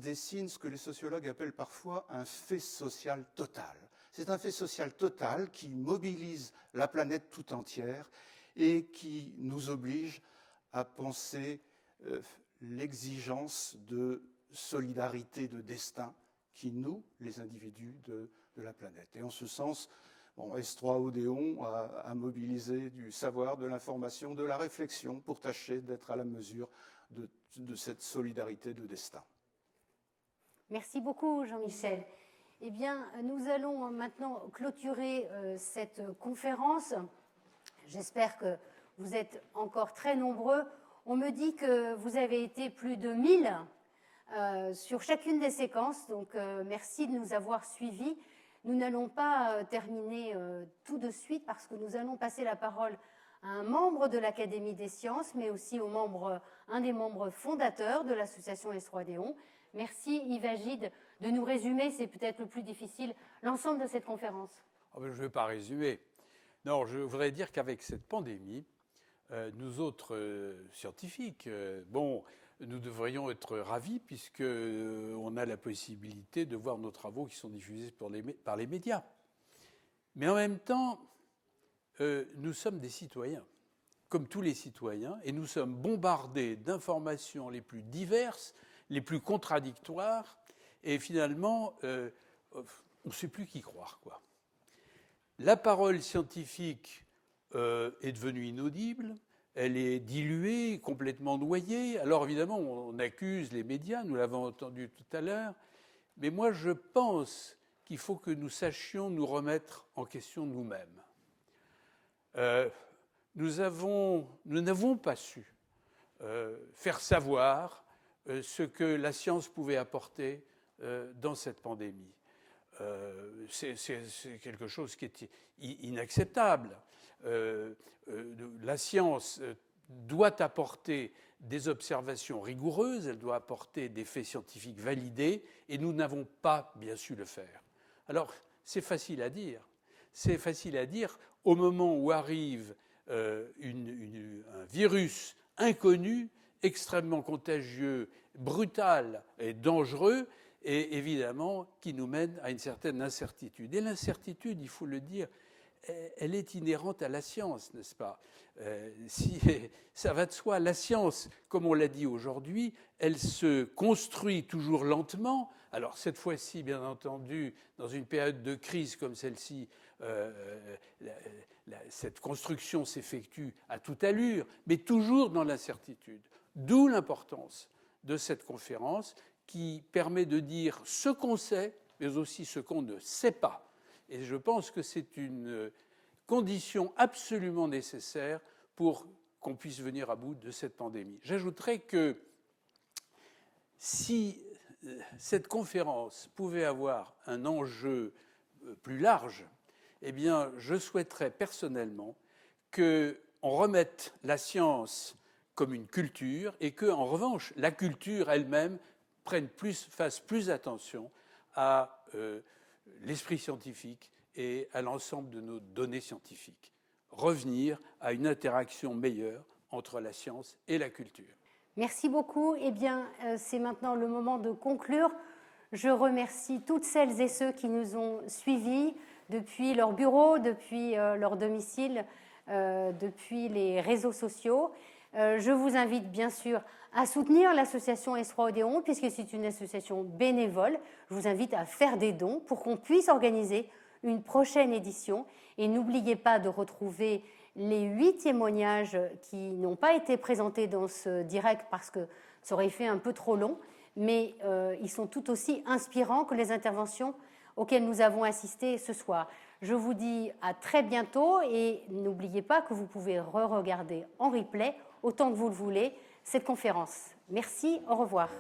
dessine ce que les sociologues appellent parfois un fait social total. C'est un fait social total qui mobilise la planète tout entière et qui nous oblige à penser l'exigence de solidarité de destin qui noue les individus de la planète. Et en ce sens, S3 Odéon a mobilisé du savoir, de l'information, de la réflexion pour tâcher d'être à la mesure de cette solidarité de destin. Merci beaucoup, Jean-Michel. Eh bien, nous allons maintenant clôturer cette conférence. J'espère que vous êtes encore très nombreux. On me dit que vous avez été plus de 1000 sur chacune des séquences, donc merci de nous avoir suivis. Nous n'allons pas terminer tout de suite parce que nous allons passer la parole à un membre de l'Académie des sciences, mais aussi un des membres fondateurs de l'association S3 Odéon. Merci Yves Agide de nous résumer, c'est peut-être le plus difficile, l'ensemble de cette conférence. Je ne vais pas résumer. Non, je voudrais dire qu'avec cette pandémie, nous autres scientifiques, nous devrions être ravis puisqu'on a la possibilité de voir nos travaux qui sont diffusés par les médias. Mais en même temps, nous sommes des citoyens, comme tous les citoyens, et nous sommes bombardés d'informations les plus diverses, les plus contradictoires, et finalement, on ne sait plus qui croire, quoi. La parole scientifique est devenue inaudible, elle est diluée, complètement noyée. Alors évidemment, on accuse les médias, nous l'avons entendu tout à l'heure, mais moi je pense qu'il faut que nous sachions nous remettre en question nous-mêmes. Nous n'avons pas su faire savoir ce que la science pouvait apporter dans cette pandémie. c'est quelque chose qui est inacceptable. La science doit apporter des observations rigoureuses, elle doit apporter des faits scientifiques validés, et nous n'avons pas bien su le faire. Alors, c'est facile à dire. C'est facile à dire au moment où arrive un virus inconnu, extrêmement contagieux, brutal et dangereux, et évidemment qui nous mène à une certaine incertitude. Et l'incertitude, il faut le dire, elle est inhérente à la science, n'est-ce pas? Ça va de soi. La science, comme on l'a dit aujourd'hui, elle se construit toujours lentement. Alors cette fois-ci, bien entendu, dans une période de crise comme celle-ci, cette construction s'effectue à toute allure, mais toujours dans l'incertitude. D'où l'importance de cette conférence qui permet de dire ce qu'on sait, mais aussi ce qu'on ne sait pas. Et je pense que c'est une condition absolument nécessaire pour qu'on puisse venir à bout de cette pandémie. J'ajouterais que si cette conférence pouvait avoir un enjeu plus large, eh bien, je souhaiterais personnellement qu'on remette la science comme une culture et qu'en revanche, la culture elle-même fasse plus attention à l'esprit scientifique et à l'ensemble de nos données scientifiques. Revenir à une interaction meilleure entre la science et la culture. Merci beaucoup. Eh bien, c'est maintenant le moment de conclure. Je remercie toutes celles et ceux qui nous ont suivis depuis leur bureau, depuis leur domicile, depuis les réseaux sociaux. Je vous invite bien sûr à soutenir l'association S3 Odéon, puisque c'est une association bénévole. Je vous invite à faire des dons pour qu'on puisse organiser une prochaine édition. Et n'oubliez pas de retrouver les 8 témoignages qui n'ont pas été présentés dans ce direct parce que ça aurait fait un peu trop long, mais ils sont tout aussi inspirants que les interventions auxquelles nous avons assisté ce soir. Je vous dis à très bientôt et n'oubliez pas que vous pouvez re-regarder en replay, autant que vous le voulez, cette conférence. Merci, au revoir.